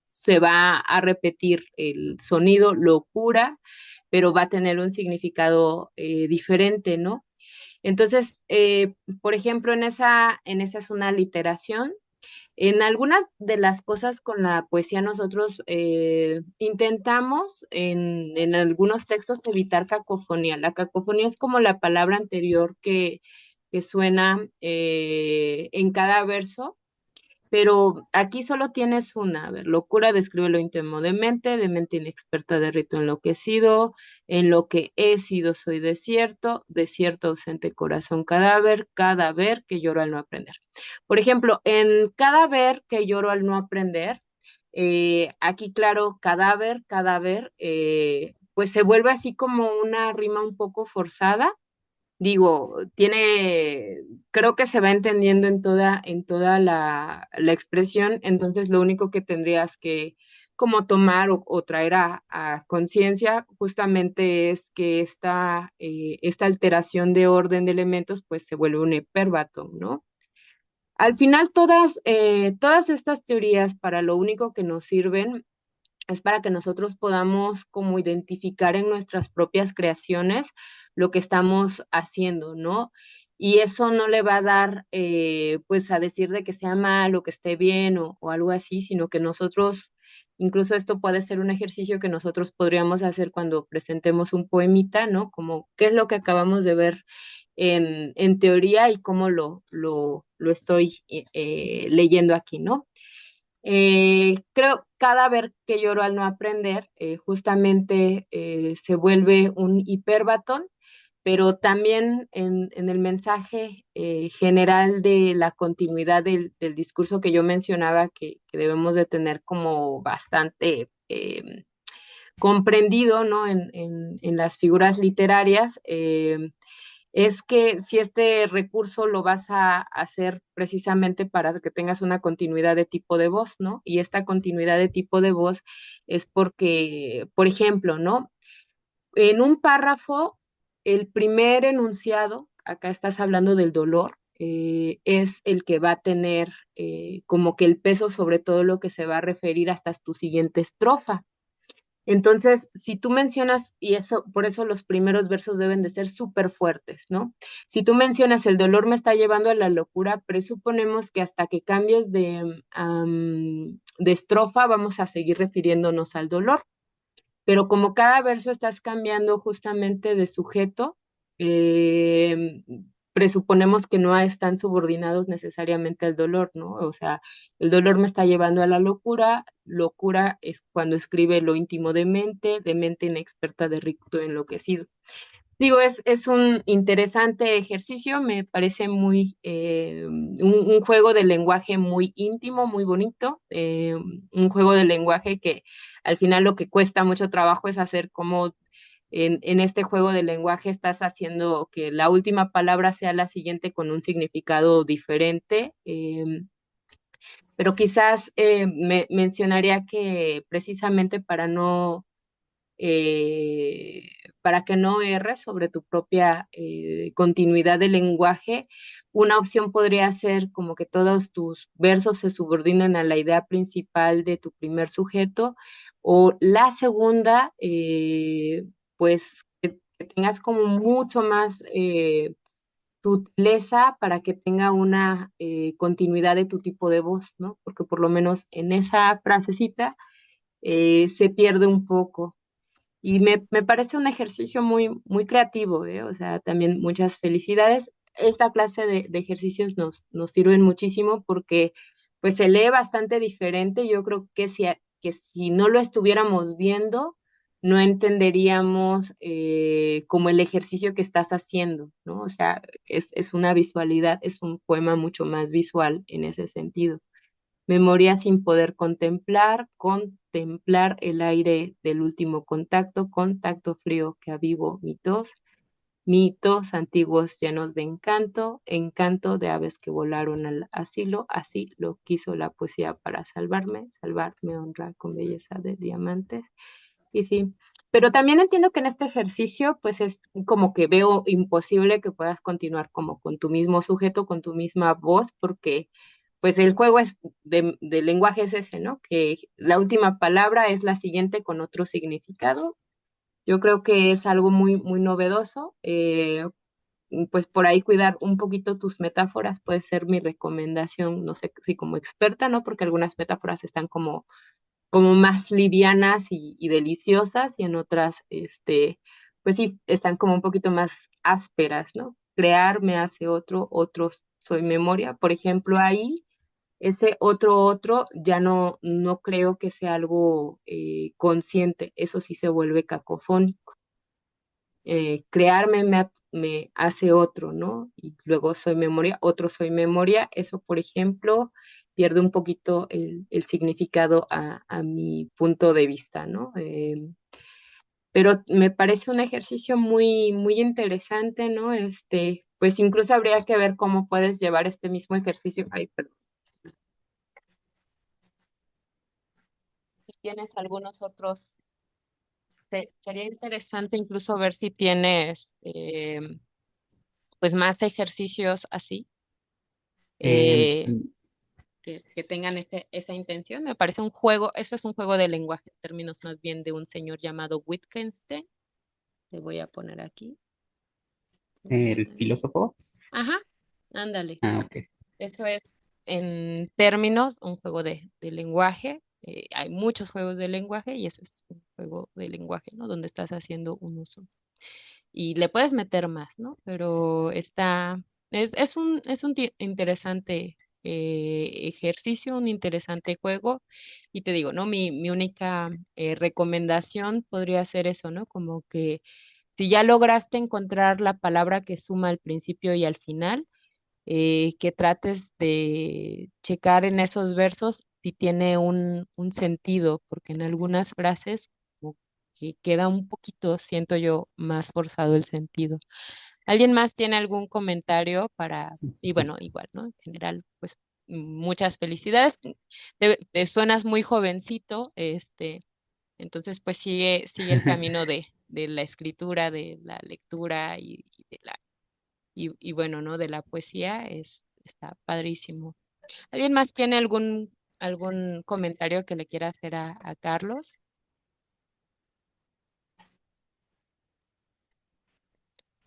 Se va a repetir el sonido locura, pero va a tener un significado diferente, ¿no? Entonces, por ejemplo, en esa es una literación. En algunas de las cosas con la poesía nosotros intentamos en algunos textos evitar cacofonía. La cacofonía es como la palabra anterior que suena en cada verso, pero aquí solo tienes una. A ver, locura describe lo íntimo de mente inexperta de rito enloquecido, en lo que he sido soy desierto, desierto ausente corazón cadáver que lloro al no aprender. Por ejemplo, en cadáver que lloro al no aprender, aquí claro, cadáver, pues se vuelve así como una rima un poco forzada. Digo, creo que se va entendiendo en toda la expresión, entonces lo único que tendrías que como tomar o traer a conciencia justamente es que esta alteración de orden de elementos pues se vuelve un hipérbato, ¿no? Al final todas estas teorías para lo único que nos sirven es para que nosotros podamos como identificar en nuestras propias creaciones lo que estamos haciendo, ¿no? Y eso no le va a dar, pues, a decir de que sea mal o que esté bien o algo así, sino que nosotros, incluso esto puede ser un ejercicio que nosotros podríamos hacer cuando presentemos un poemita, ¿no? Como qué es lo que acabamos de ver en teoría y cómo lo estoy leyendo aquí, ¿no? Creo cada vez que lloro al no aprender, justamente se vuelve un hiperbatón, pero también en el mensaje general de la continuidad del discurso que yo mencionaba, que debemos de tener como bastante comprendido, ¿no? En las figuras literarias. Es que si este recurso lo vas a hacer precisamente para que tengas una continuidad de tipo de voz, ¿no? Y esta continuidad de tipo de voz es porque, por ejemplo, ¿no? En un párrafo, el primer enunciado, acá estás hablando del dolor, es el que va a tener como que el peso sobre todo lo que se va a referir hasta tu siguiente estrofa. Entonces, si tú mencionas, y eso, por eso los primeros versos deben de ser súper fuertes, ¿no? Si tú mencionas el dolor me está llevando a la locura, presuponemos que hasta que cambies de estrofa vamos a seguir refiriéndonos al dolor. Pero como cada verso estás cambiando justamente de sujeto, eh, presuponemos que no están subordinados necesariamente al dolor, ¿no? O sea, el dolor me está llevando a la locura, locura es cuando escribe lo íntimo de mente inexperta de ricto enloquecido. Digo, es un interesante ejercicio, me parece muy un juego de lenguaje muy íntimo, muy bonito, un juego de lenguaje que al final lo que cuesta mucho trabajo es hacer como en este juego de lenguaje estás haciendo que la última palabra sea la siguiente con un significado diferente, pero quizás mencionaría que precisamente eh, para que no erres sobre tu propia continuidad de lenguaje. Una opción podría ser como que todos tus versos se subordinen a la idea principal de tu primer sujeto, o la segunda, pues que tengas como mucho más sutileza para que tenga una continuidad de tu tipo de voz, ¿no? Porque por lo menos en esa frasecita se pierde un poco. Y me parece un ejercicio muy creativo, ¿eh? O sea, también muchas felicidades. Esta clase de ejercicios nos sirven muchísimo porque pues se lee bastante diferente. Yo creo que si no lo estuviéramos viendo, no entenderíamos como el ejercicio que estás haciendo, ¿no? O sea, es una visualidad, es un poema mucho más visual en ese sentido. Memoria sin poder contemplar el aire del último contacto, contacto frío que avivo mitos antiguos llenos de encanto, encanto de aves que volaron al asilo, así lo quiso la poesía para salvarme honra con belleza de diamantes. Y sí, pero también entiendo que en este ejercicio, pues es como que veo imposible que puedas continuar como con tu mismo sujeto, con tu misma voz, porque pues el juego es de lenguaje es ese, ¿no? Que la última palabra es la siguiente con otro significado. Yo creo que es algo muy novedoso. pues por ahí cuidar un poquito tus metáforas puede ser mi recomendación, no sé si como experta, ¿no? Porque algunas metáforas están como más livianas y deliciosas y en otras, pues sí, están como un poquito más ásperas, ¿no? Crear me hace otro, otros soy memoria. Por ejemplo, ahí ese otro ya no creo que sea algo consciente, eso sí se vuelve cacofónico. Crearme me hace otro, ¿no? Y luego soy memoria, otro soy memoria, eso por ejemplo pierde un poquito el significado a mi punto de vista, ¿no? Pero me parece un ejercicio muy interesante, ¿no? Pues incluso habría que ver cómo puedes llevar este mismo ejercicio. Ay, perdón. Si tienes algunos otros, sería interesante incluso ver si tienes pues más ejercicios así, Em, eh, que tengan esa intención. Me parece un juego, eso es un juego de lenguaje, en términos más bien de un señor llamado Wittgenstein. Te voy a poner aquí. el Eh, filósofo. ajá, ándale. Ah, ok. Eso es en términos un juego de lenguaje. Hay muchos juegos de lenguaje y eso es un juego de lenguaje, ¿no? Donde estás haciendo un uso. Y le puedes meter más, ¿no? Pero es un interesante ejercicio, un interesante juego. Y te digo, ¿no? Mi única recomendación podría ser eso, ¿no? Como que si ya lograste encontrar la palabra que suma al principio y al final, que trates de checar en esos versos si tiene un sentido, porque en algunas frases como que queda un poquito, siento yo, más forzado el sentido. ¿Alguien más tiene algún comentario para, Sí, y sí. bueno, igual, ¿no? En general, pues muchas felicidades. Te suenas muy jovencito, entonces pues sigue el camino de la escritura, de la lectura y bueno, ¿no? De la poesía está padrísimo. ¿Alguien más tiene algún comentario que le quiera hacer a Carlos?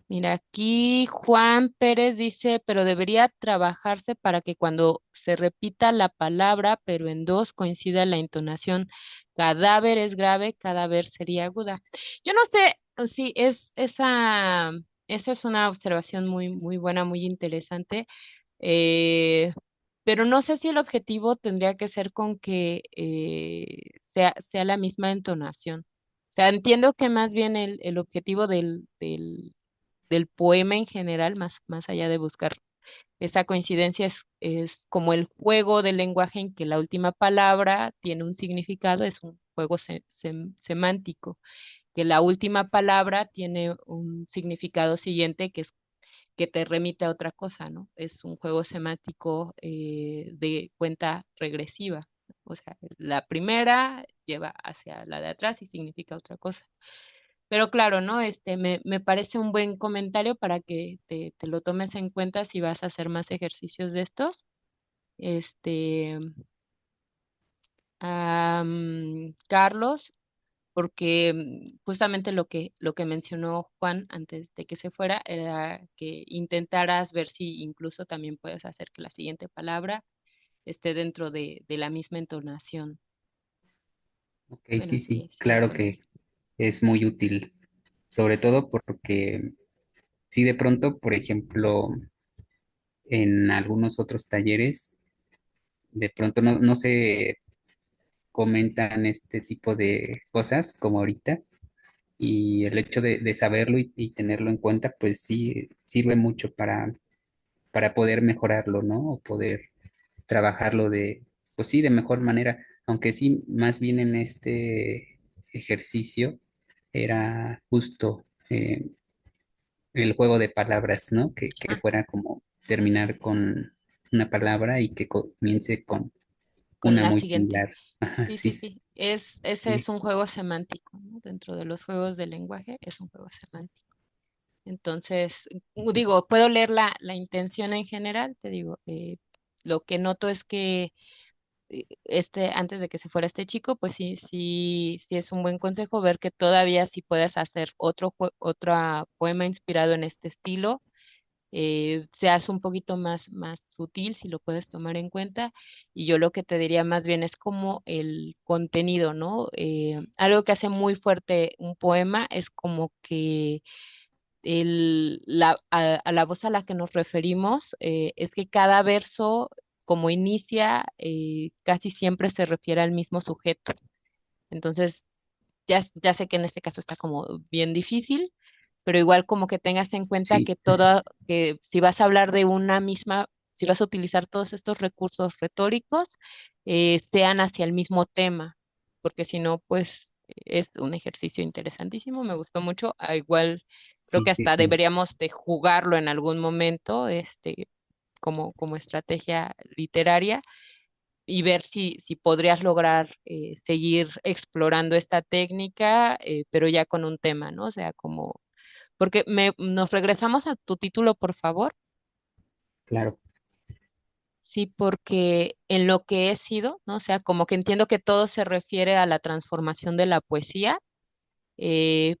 Mira, aquí Juan Pérez dice, pero debería trabajarse para que cuando se repita la palabra, pero en dos coincida la entonación. Cadáver es grave, cadáver sería aguda. Yo no sé si esa es una observación muy buena, muy interesante. Eh, pero no sé si el objetivo tendría que ser con que sea la misma entonación. O sea, entiendo que más bien el objetivo del poema en general, más allá de buscar esa coincidencia, es como el juego del lenguaje en que la última palabra tiene un significado, es un juego semántico, que la última palabra tiene un significado siguiente que te remite a otra cosa, ¿no? Es un juego semántico de cuenta regresiva. O sea, la primera lleva hacia la de atrás y significa otra cosa. Pero claro, ¿no? Me parece un buen comentario para que te lo tomes en cuenta si vas a hacer más ejercicios de estos. Este, Carlos, porque justamente lo que mencionó Juan antes de que se fuera era que intentaras ver si incluso también puedes hacer que la siguiente palabra esté dentro de la misma entonación. Ok, Bueno, sí, sí, sí, sí, claro que es muy útil, sobre todo porque si de pronto, por ejemplo, en algunos otros talleres, de pronto no se comentan este tipo de cosas como ahorita, y el hecho de saberlo y tenerlo en cuenta, pues sí sirve mucho para poder mejorarlo, ¿no? O poder trabajarlo pues sí, de mejor manera, aunque sí, más bien en este ejercicio era justo el juego de palabras, ¿no? Que ah, fuera como terminar con una palabra y que comience con con una la muy siguiente. similar. Ajá, Sí, sí, sí, sí. Ese sí, es un juego semántico, ¿no? Dentro de los juegos de lenguaje es un juego semántico. Entonces, sí. digo, puedo leer la intención en general, te digo, lo que noto es que antes de que se fuera este chico, pues sí es un buen consejo ver que todavía sí puedes hacer otro poema inspirado en este estilo, se hace un poquito más sutil si lo puedes tomar en cuenta. Y yo lo que te diría más bien es como el contenido, ¿no? Algo que hace muy fuerte un poema es como que a la voz a la que nos referimos es que cada verso, como inicia, casi siempre se refiere al mismo sujeto. Entonces, ya sé que en este caso está como bien difícil, pero igual como que tengas en cuenta Sí, que que si vas a hablar de una misma, si vas a utilizar todos estos recursos retóricos, sean hacia el mismo tema, porque si no, pues es un ejercicio interesantísimo, me gustó mucho. Igual creo sí, que sí, hasta sí, deberíamos de jugarlo en algún momento, como estrategia literaria y ver si podrías lograr seguir explorando esta técnica, pero ya con un tema, ¿no? O sea, como, porque nos regresamos a tu título, por favor. claro. Sí, porque en lo que he sido, ¿no? O sea, como que entiendo que todo se refiere a la transformación de la poesía,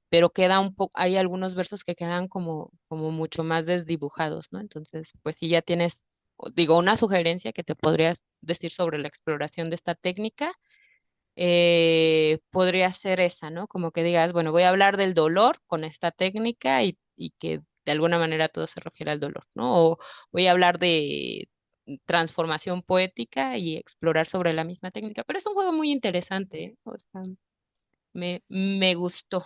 pero queda un poco, hay algunos versos que quedan como mucho más desdibujados, ¿no? Entonces, pues si ya tienes, digo, una sugerencia que te podrías decir sobre la exploración de esta técnica, podría ser esa, ¿no? Como que digas, bueno, voy a hablar del dolor con esta técnica y que de alguna manera todo se refiere al dolor, ¿no? O voy a hablar de transformación poética y explorar sobre la misma técnica. Pero es un juego muy interesante, ¿eh? O sea, me gustó.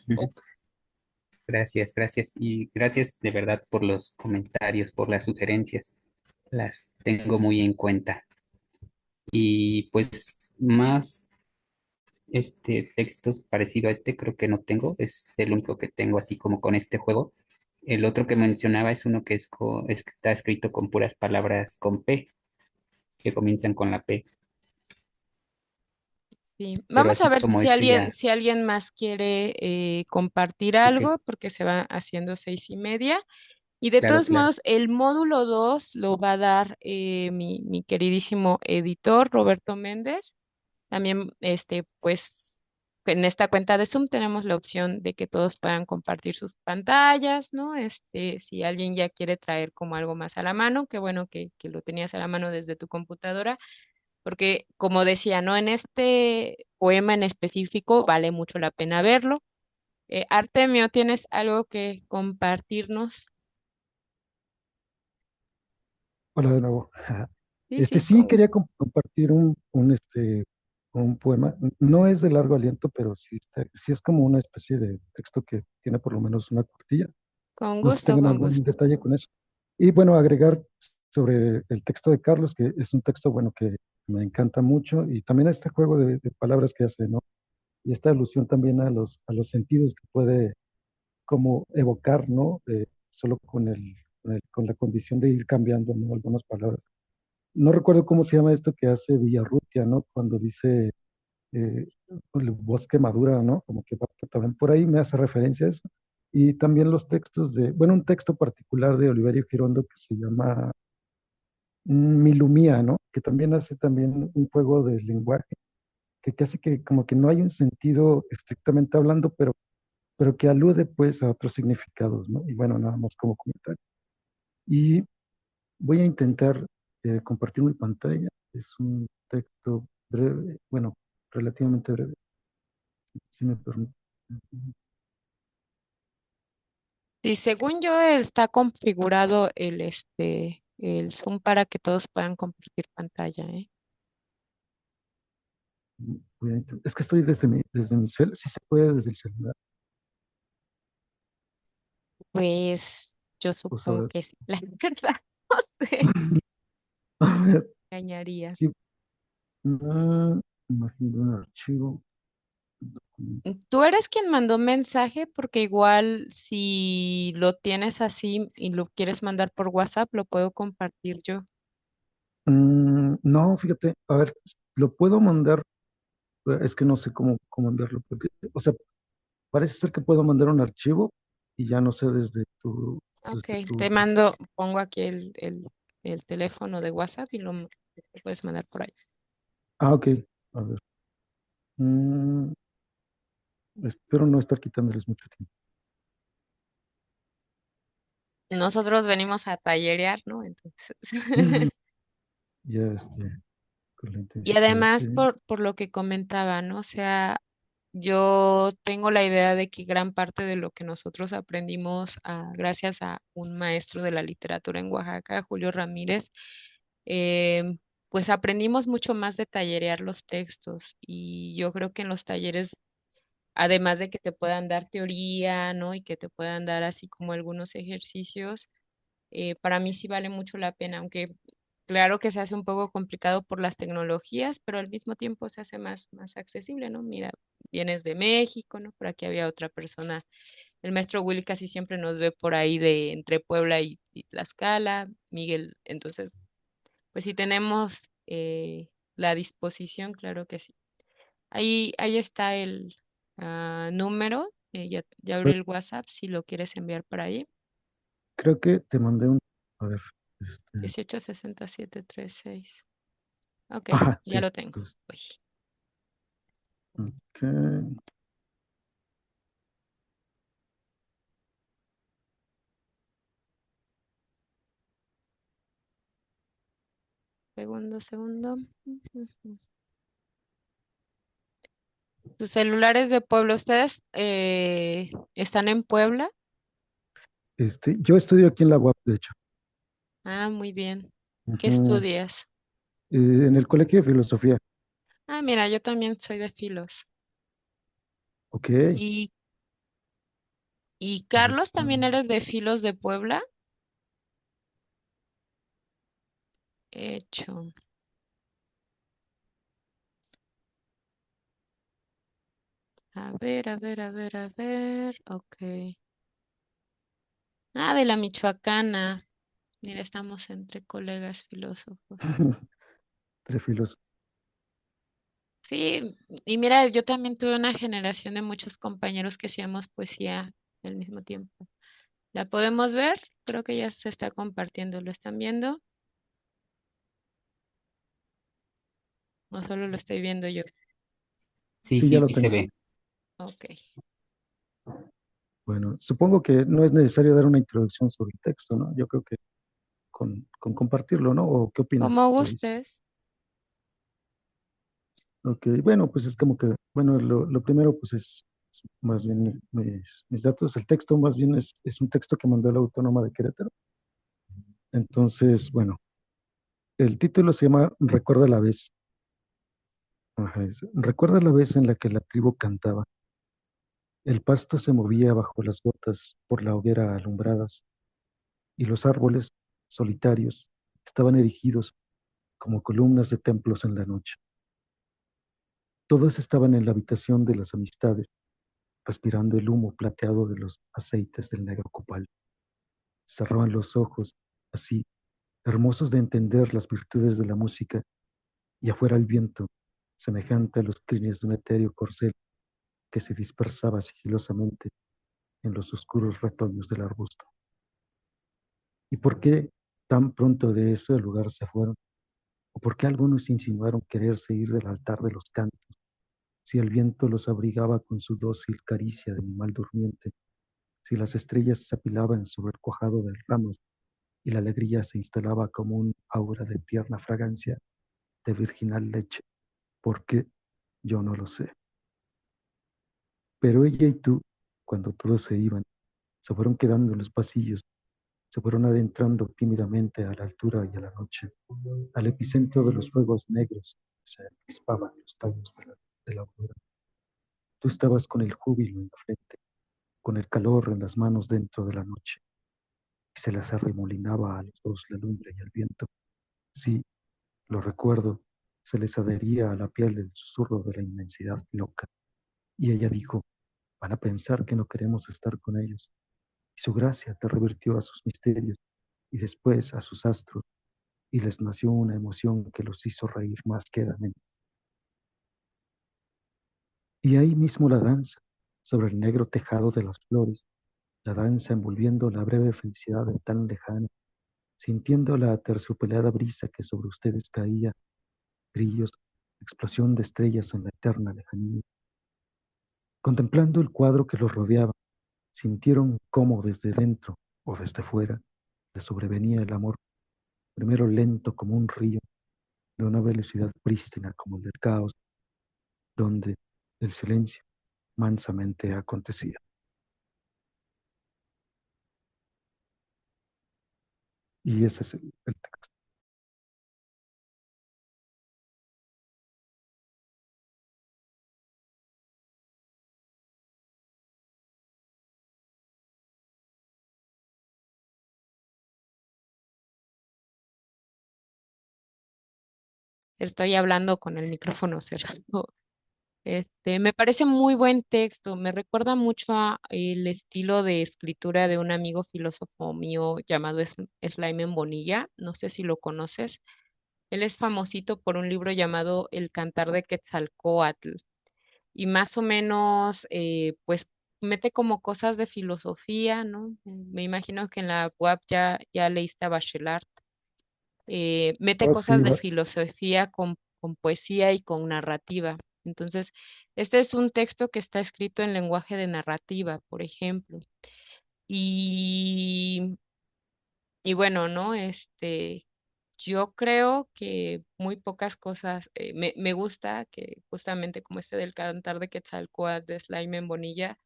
Ujú. Gracias, gracias. Y gracias de verdad por los comentarios, por las sugerencias. Las tengo muy en cuenta. Y pues más textos parecido a este creo que no tengo. Es el único que tengo así como con este juego. El otro que mencionaba es uno que está escrito con puras palabras con P, que comienzan con la P. Sí, Pero vamos a así ver como si este alguien, ya, si alguien más quiere compartir ok, algo, porque se va haciendo 6:30. Y de claro, todos claro, modos, el módulo 2 lo va a dar mi queridísimo editor Roberto Méndez. También, pues, en esta cuenta de Zoom tenemos la opción de que todos puedan compartir sus pantallas, ¿no? Si alguien ya quiere traer como algo más a la mano, qué bueno que lo tenías a la mano desde tu computadora, porque como decía, ¿no? En este poema en específico vale mucho la pena verlo. Artemio, ¿tienes algo que compartirnos? Hola de nuevo. Sí, sí, Sí con quería gusto. compartir un poema. No es de largo aliento, pero sí, sí es como una especie de texto que tiene por lo menos una cuartilla. Con No sé si gusto, tengan con algún gusto. detalle con eso. Y bueno, agregar sobre el texto de Carlos, que es un texto, bueno, que me encanta mucho, y también este juego de palabras que hace, ¿no? Y esta alusión también a los sentidos que puede como evocar, ¿no? Solo con la condición de ir cambiando, ¿no? Algunas palabras. No recuerdo cómo se llama esto que hace Villarrutia, ¿no? Cuando dice eh, el bosque madura, ¿no? Como que también por ahí me hace referencia a eso. Y también los textos bueno, un texto particular de Oliverio Girondo que se llama Milumía, ¿no? Que también hace también un juego de lenguaje, que casi que como que no hay un sentido estrictamente hablando, pero que alude pues a otros significados, ¿no? Y bueno, nada más como comentario. Y voy a intentar compartir mi pantalla. Es un texto breve, bueno, relativamente breve, si me permite. Y según yo está configurado el Zoom para que todos puedan compartir pantalla, ¿eh? Es que estoy desde mi cel, si se puede desde el celular, Pues yo pues supongo ahora. que sí. La verdad, no sé, A ver, engañaría. sí, imagino un archivo, documento. Tú eres quien mandó mensaje porque igual si lo tienes así y lo quieres mandar por WhatsApp, lo puedo compartir yo. No, fíjate, a ver, lo puedo mandar, es que no sé cómo enviarlo, o sea, parece ser que puedo mandar un archivo y ya no sé Ok, desde te tu, mando, pongo aquí el teléfono de WhatsApp y lo puedes mandar por ahí. ok, a ver, mm, espero no estar quitándoles mucho tiempo. nosotros venimos a tallerear, ¿no? Entonces, Mm, ya, con la y intensidad, ok. además por lo que comentaba, ¿no? O sea, yo tengo la idea de que gran parte de lo que nosotros aprendimos gracias a un maestro de la literatura en Oaxaca, Julio Ramírez, eh, pues aprendimos mucho más de tallerear los textos y yo creo que en los talleres, además de que te puedan dar teoría, ¿no? Y que te puedan dar así como algunos ejercicios, para mí sí vale mucho la pena, aunque claro que se hace un poco complicado por las tecnologías, pero al mismo tiempo se hace más accesible, ¿no? Mira, vienes de México, ¿no? Por aquí había otra persona. El maestro Willy casi siempre nos ve por ahí de entre Puebla y Tlaxcala, Miguel. Entonces, pues si tenemos la disposición, claro que sí. Ahí está el número, ya abrí Pues, el WhatsApp si lo quieres enviar por ahí. creo que te mandé a ver, este, 186736. Ok, ajá, ya sí, lo tengo. pues, Uy, ok, segundo. Tus celulares de Puebla, ¿ustedes están en Puebla? yo estudio aquí en la UAP, de hecho, Ah, muy bien. ¿Qué ujú, estudias? en el Colegio de Filosofía, Ah, mira, yo también soy de Filos. ok, ¿Y, y Carlos, ahorita, también eres de Filos de Puebla? Hecho. A ver, a ver, a ver, a ver. Ok. Ah, de la Michoacana. Mira, estamos entre colegas filósofos. entre filos, Sí, y mira, yo también tuve una generación de muchos compañeros que hacíamos poesía al mismo tiempo. ¿La podemos ver? Creo que ya se está compartiendo. ¿Lo están viendo? ¿O solo lo estoy viendo yo? Sí, sí, ya sí, lo se tengo. ve. Ok. Bueno, supongo que no es necesario dar una introducción sobre el texto, ¿no? Yo creo que con compartirlo, ¿no? ¿O qué opinas, Como Grace? gustes. Ok, bueno, pues es como que, bueno, lo primero pues es más bien mis datos. El texto más bien es un texto que mandó la Autónoma de Querétaro. Entonces, bueno, el título se llama Recuerda la vez. Ajá, recuerda la vez en la que la tribu cantaba. El pasto se movía bajo las gotas por la hoguera alumbradas y los árboles, solitarios, estaban erigidos como columnas de templos en la noche. Todos estaban en la habitación de las amistades, respirando el humo plateado de los aceites del negro copal. Cerraban los ojos, así, hermosos de entender las virtudes de la música, y afuera el viento, semejante a los crines de un etéreo corcel que se dispersaba sigilosamente en los oscuros retoños del arbusto. ¿Y por qué tan pronto de ese lugar se fueron? ¿O por qué algunos insinuaron quererse ir del altar de los cantos, si el viento los abrigaba con su dócil caricia de animal durmiente, si las estrellas se apilaban sobre el cuajado de ramas y la alegría se instalaba como un aura de tierna fragancia de virginal leche? ¿Por qué? Yo no lo sé. Pero ella y tú, cuando todos se iban, se fueron quedando en los pasillos, se fueron adentrando tímidamente a la altura y a la noche, al epicentro de los fuegos negros que se crispaban los tallos de la aurora. Tú estabas con el júbilo en la frente, con el calor en las manos dentro de la noche, y se las arremolinaba a los dos la lumbre y el viento. Sí, lo recuerdo, se les adhería a la piel el susurro de la inmensidad loca. Y ella dijo, van a pensar que no queremos estar con ellos. Y su gracia te revirtió a sus misterios y después a sus astros, y les nació una emoción que los hizo reír más quedamente. Y ahí mismo la danza, sobre el negro tejado de las flores, la danza envolviendo la breve felicidad de tan lejana, sintiendo la terciopelada brisa que sobre ustedes caía, grillos, explosión de estrellas en la eterna lejanía. Contemplando el cuadro que los rodeaba, sintieron cómo desde dentro, o desde fuera, le sobrevenía el amor, primero lento como un río, de una velocidad prístina como el del caos, donde el silencio mansamente acontecía. Y ese es el texto. Estoy hablando con el micrófono cerrado. Me parece muy buen texto. Me recuerda mucho a el estilo de escritura de un amigo filósofo mío llamado Slymen Bonilla. No sé si lo conoces. Él es famosito por un libro llamado El Cantar de Quetzalcóatl. Y más o menos, pues mete como cosas de filosofía, ¿no? Me imagino que en la UAP ya leíste a Bachelard. Mete Ah, cosas sí, de filosofía con poesía y con narrativa. Entonces, este es un texto que está escrito en lenguaje de narrativa, por ejemplo. Y, y bueno, ¿no? Yo creo que muy pocas cosas, me gusta que justamente como este del cantar de Quetzalcóatl de Slaime Bonilla,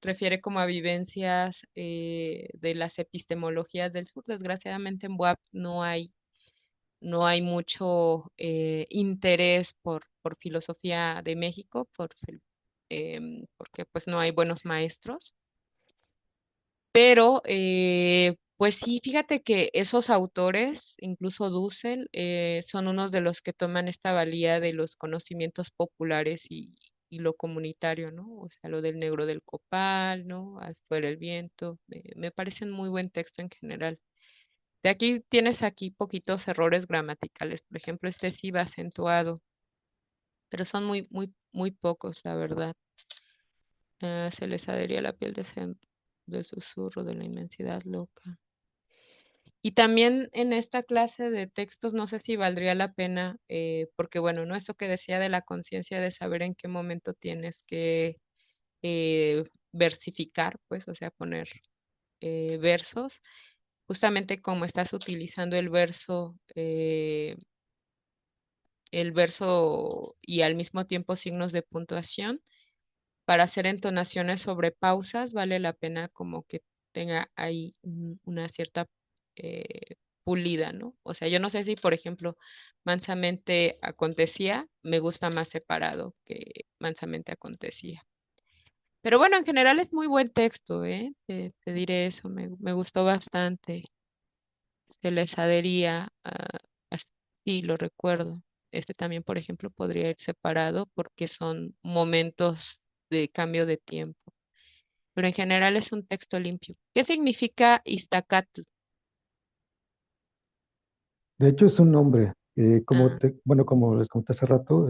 refiere como a vivencias de las epistemologías del sur. Desgraciadamente en BUAP no hay mucho interés por filosofía de México, porque pues no hay buenos maestros. Pero, pues sí, fíjate que esos autores, incluso Dussel, son unos de los que toman esta valía de los conocimientos populares y lo comunitario, ¿no? O sea, lo del negro del copal, ¿no? Afuera el viento. Me parece un muy buen texto en general. De aquí tienes aquí poquitos errores gramaticales. Por ejemplo, este sí va acentuado, pero son muy, muy, muy pocos, la verdad. Se les adhería la piel del susurro de la inmensidad loca. Y también en esta clase de textos, no sé si valdría la pena, porque bueno, no eso que decía de la conciencia de saber en qué momento tienes que versificar, pues, o sea, poner versos, justamente como estás utilizando el verso y al mismo tiempo signos de puntuación. Para hacer entonaciones sobre pausas, vale la pena como que tenga ahí una cierta pulida, ¿no? O sea, yo no sé si, por ejemplo, mansamente acontecía, me gusta más separado que mansamente acontecía. Pero bueno, en general es muy buen texto, ¿eh? Te diré eso, me gustó bastante. Se les adhería, sí, lo recuerdo. Este también, por ejemplo, podría ir separado porque son momentos de cambio de tiempo. Pero en general es un texto limpio. ¿Qué significa Iztacatl? De hecho, es un nombre, Ah, bueno, como les conté hace rato,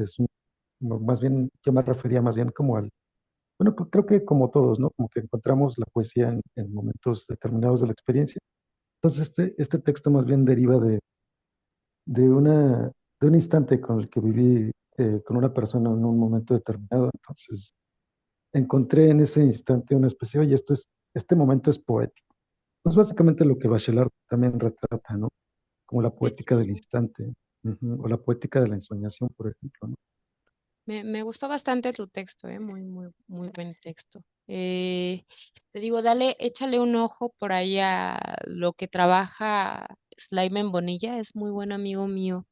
más bien, yo me refería más bien como bueno, creo que como todos, ¿no? Como que encontramos la poesía en momentos determinados de la experiencia. Entonces, este texto más bien deriva de, una, de un instante con el que viví con una persona en un momento determinado. Entonces, encontré en ese instante una especie, oye, este momento es poético. Pues básicamente lo que Bachelard también retrata, ¿no? Como la de hecho, poética del sí. instante, o la poética de la ensoñación, por ejemplo, ¿no? Me gustó bastante tu texto, muy, muy, muy buen texto. Te digo, dale, échale un ojo por ahí a lo que trabaja Slime en Bonilla, es muy buen amigo mío.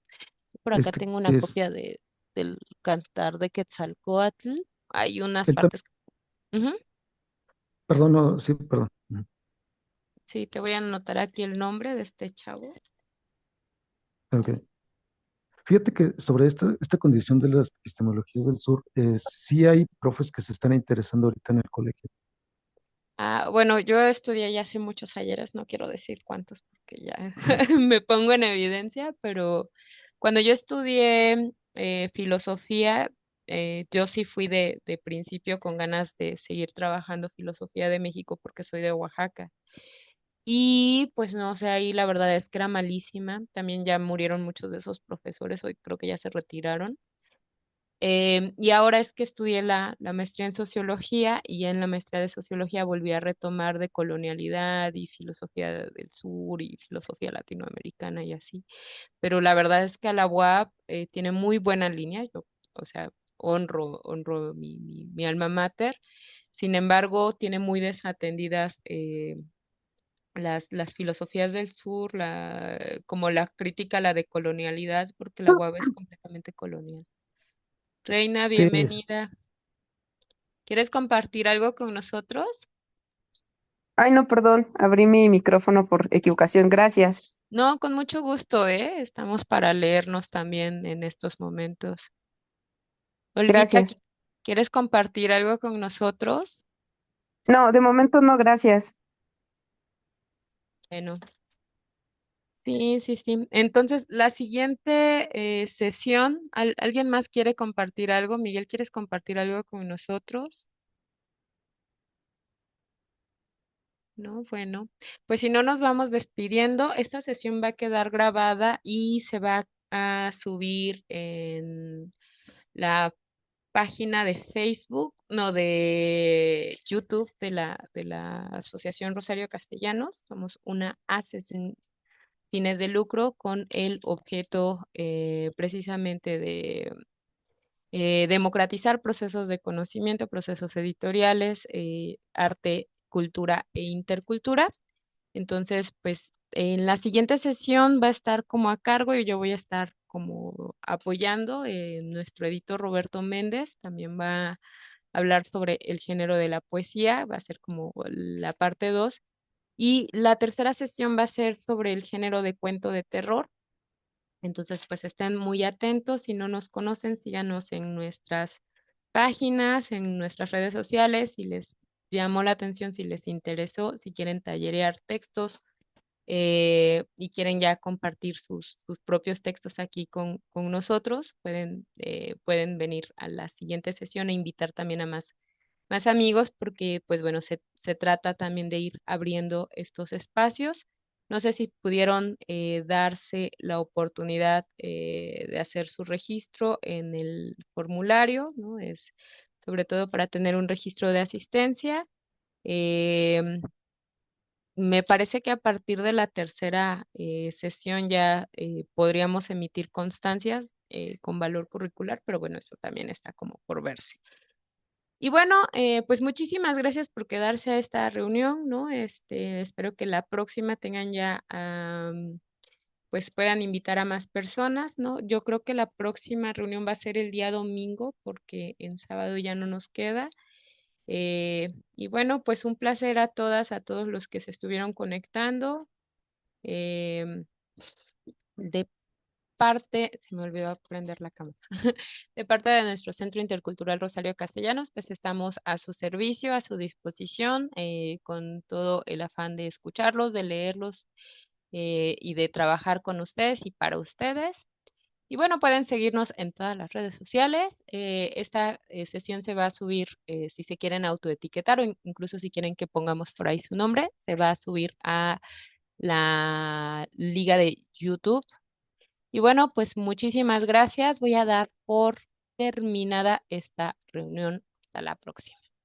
Por acá Este tengo una es, copia del Cantar de Quetzalcóatl. Hay unas él partes. Ujú. perdón, no, sí, perdón. Sí, te voy a anotar aquí el nombre de este chavo. Ok. Fíjate que sobre esta condición de las epistemologías del sur, sí hay profes que se están interesando ahorita en el colegio. Bueno, yo estudié ya hace muchos ayeres, no quiero decir cuántos porque ya me pongo en evidencia, pero cuando yo estudié filosofía, yo sí fui de principio con ganas de seguir trabajando filosofía de México porque soy de Oaxaca. Y pues no sé, ahí la verdad es que era malísima. También ya murieron muchos de esos profesores, hoy creo que ya se retiraron. Y ahora es que estudié la maestría en sociología y en la maestría de sociología volví a retomar de colonialidad y filosofía del sur y filosofía latinoamericana y así. Pero la verdad es que a la UAP tiene muy buena línea, yo, o sea, honro mi alma mater. Sin embargo, tiene muy desatendidas las filosofías del sur, como la crítica a la decolonialidad, porque la UAP es completamente colonial. Reina, Sí, bienvenida. ¿Quieres compartir algo con nosotros? Ay, no, perdón, abrí mi micrófono por equivocación. Gracias. No, con mucho gusto, ¿eh? Estamos para leernos también en estos momentos. Olguita, Gracias. ¿quieres compartir algo con nosotros? No, de momento no, gracias. Bueno, sí, sí, sí. Entonces, la siguiente sesión, ¿alguien más quiere compartir algo? Miguel, ¿quieres compartir algo con nosotros? No, bueno, pues si no nos vamos despidiendo, esta sesión va a quedar grabada y se va a subir en la página de Facebook, no, de YouTube de la Asociación Rosario Castellanos. Somos una ACE sin fines de lucro con el objeto precisamente de democratizar procesos de conocimiento, procesos editoriales, arte, cultura e intercultura. Entonces, pues en la siguiente sesión va a estar como a cargo y yo voy a estar como apoyando. Nuestro editor Roberto Méndez también va a hablar sobre el género de la poesía, va a ser como la parte 2. Y la tercera sesión va a ser sobre el género de cuento de terror. Entonces, pues estén muy atentos. Si no nos conocen, síganos en nuestras páginas, en nuestras redes sociales, si les llamó la atención, si les interesó, si quieren tallerear textos y quieren ya compartir sus propios textos aquí con nosotros, pueden venir a la siguiente sesión e invitar también a más amigos, porque pues bueno, se trata también de ir abriendo estos espacios. No sé si pudieron darse la oportunidad de hacer su registro en el formulario, ¿no? Es sobre todo para tener un registro de asistencia. Em, Me parece que a partir de la tercera sesión ya podríamos emitir constancias con valor curricular, pero bueno, eso también está como por verse. Y bueno, pues muchísimas gracias por quedarse a esta reunión, ¿no? Espero que la próxima tengan ya, pues puedan invitar a más personas, ¿no? Yo creo que la próxima reunión va a ser el día domingo, porque en sábado ya no nos queda. Y bueno, pues un placer a todas, a todos los que se estuvieron conectando. Em, de se me olvidó prender la cámara. De parte de nuestro Centro Intercultural Rosario Castellanos, pues estamos a su servicio, a su disposición, con todo el afán de escucharlos, de leerlos y de trabajar con ustedes y para ustedes. Y bueno, pueden seguirnos en todas las redes sociales. Esta sesión se va a subir, si se quieren autoetiquetar o incluso si quieren que pongamos por ahí su nombre, se va a subir a la liga de YouTube. Y bueno, pues muchísimas gracias. Voy a dar por terminada esta reunión. Hasta la próxima.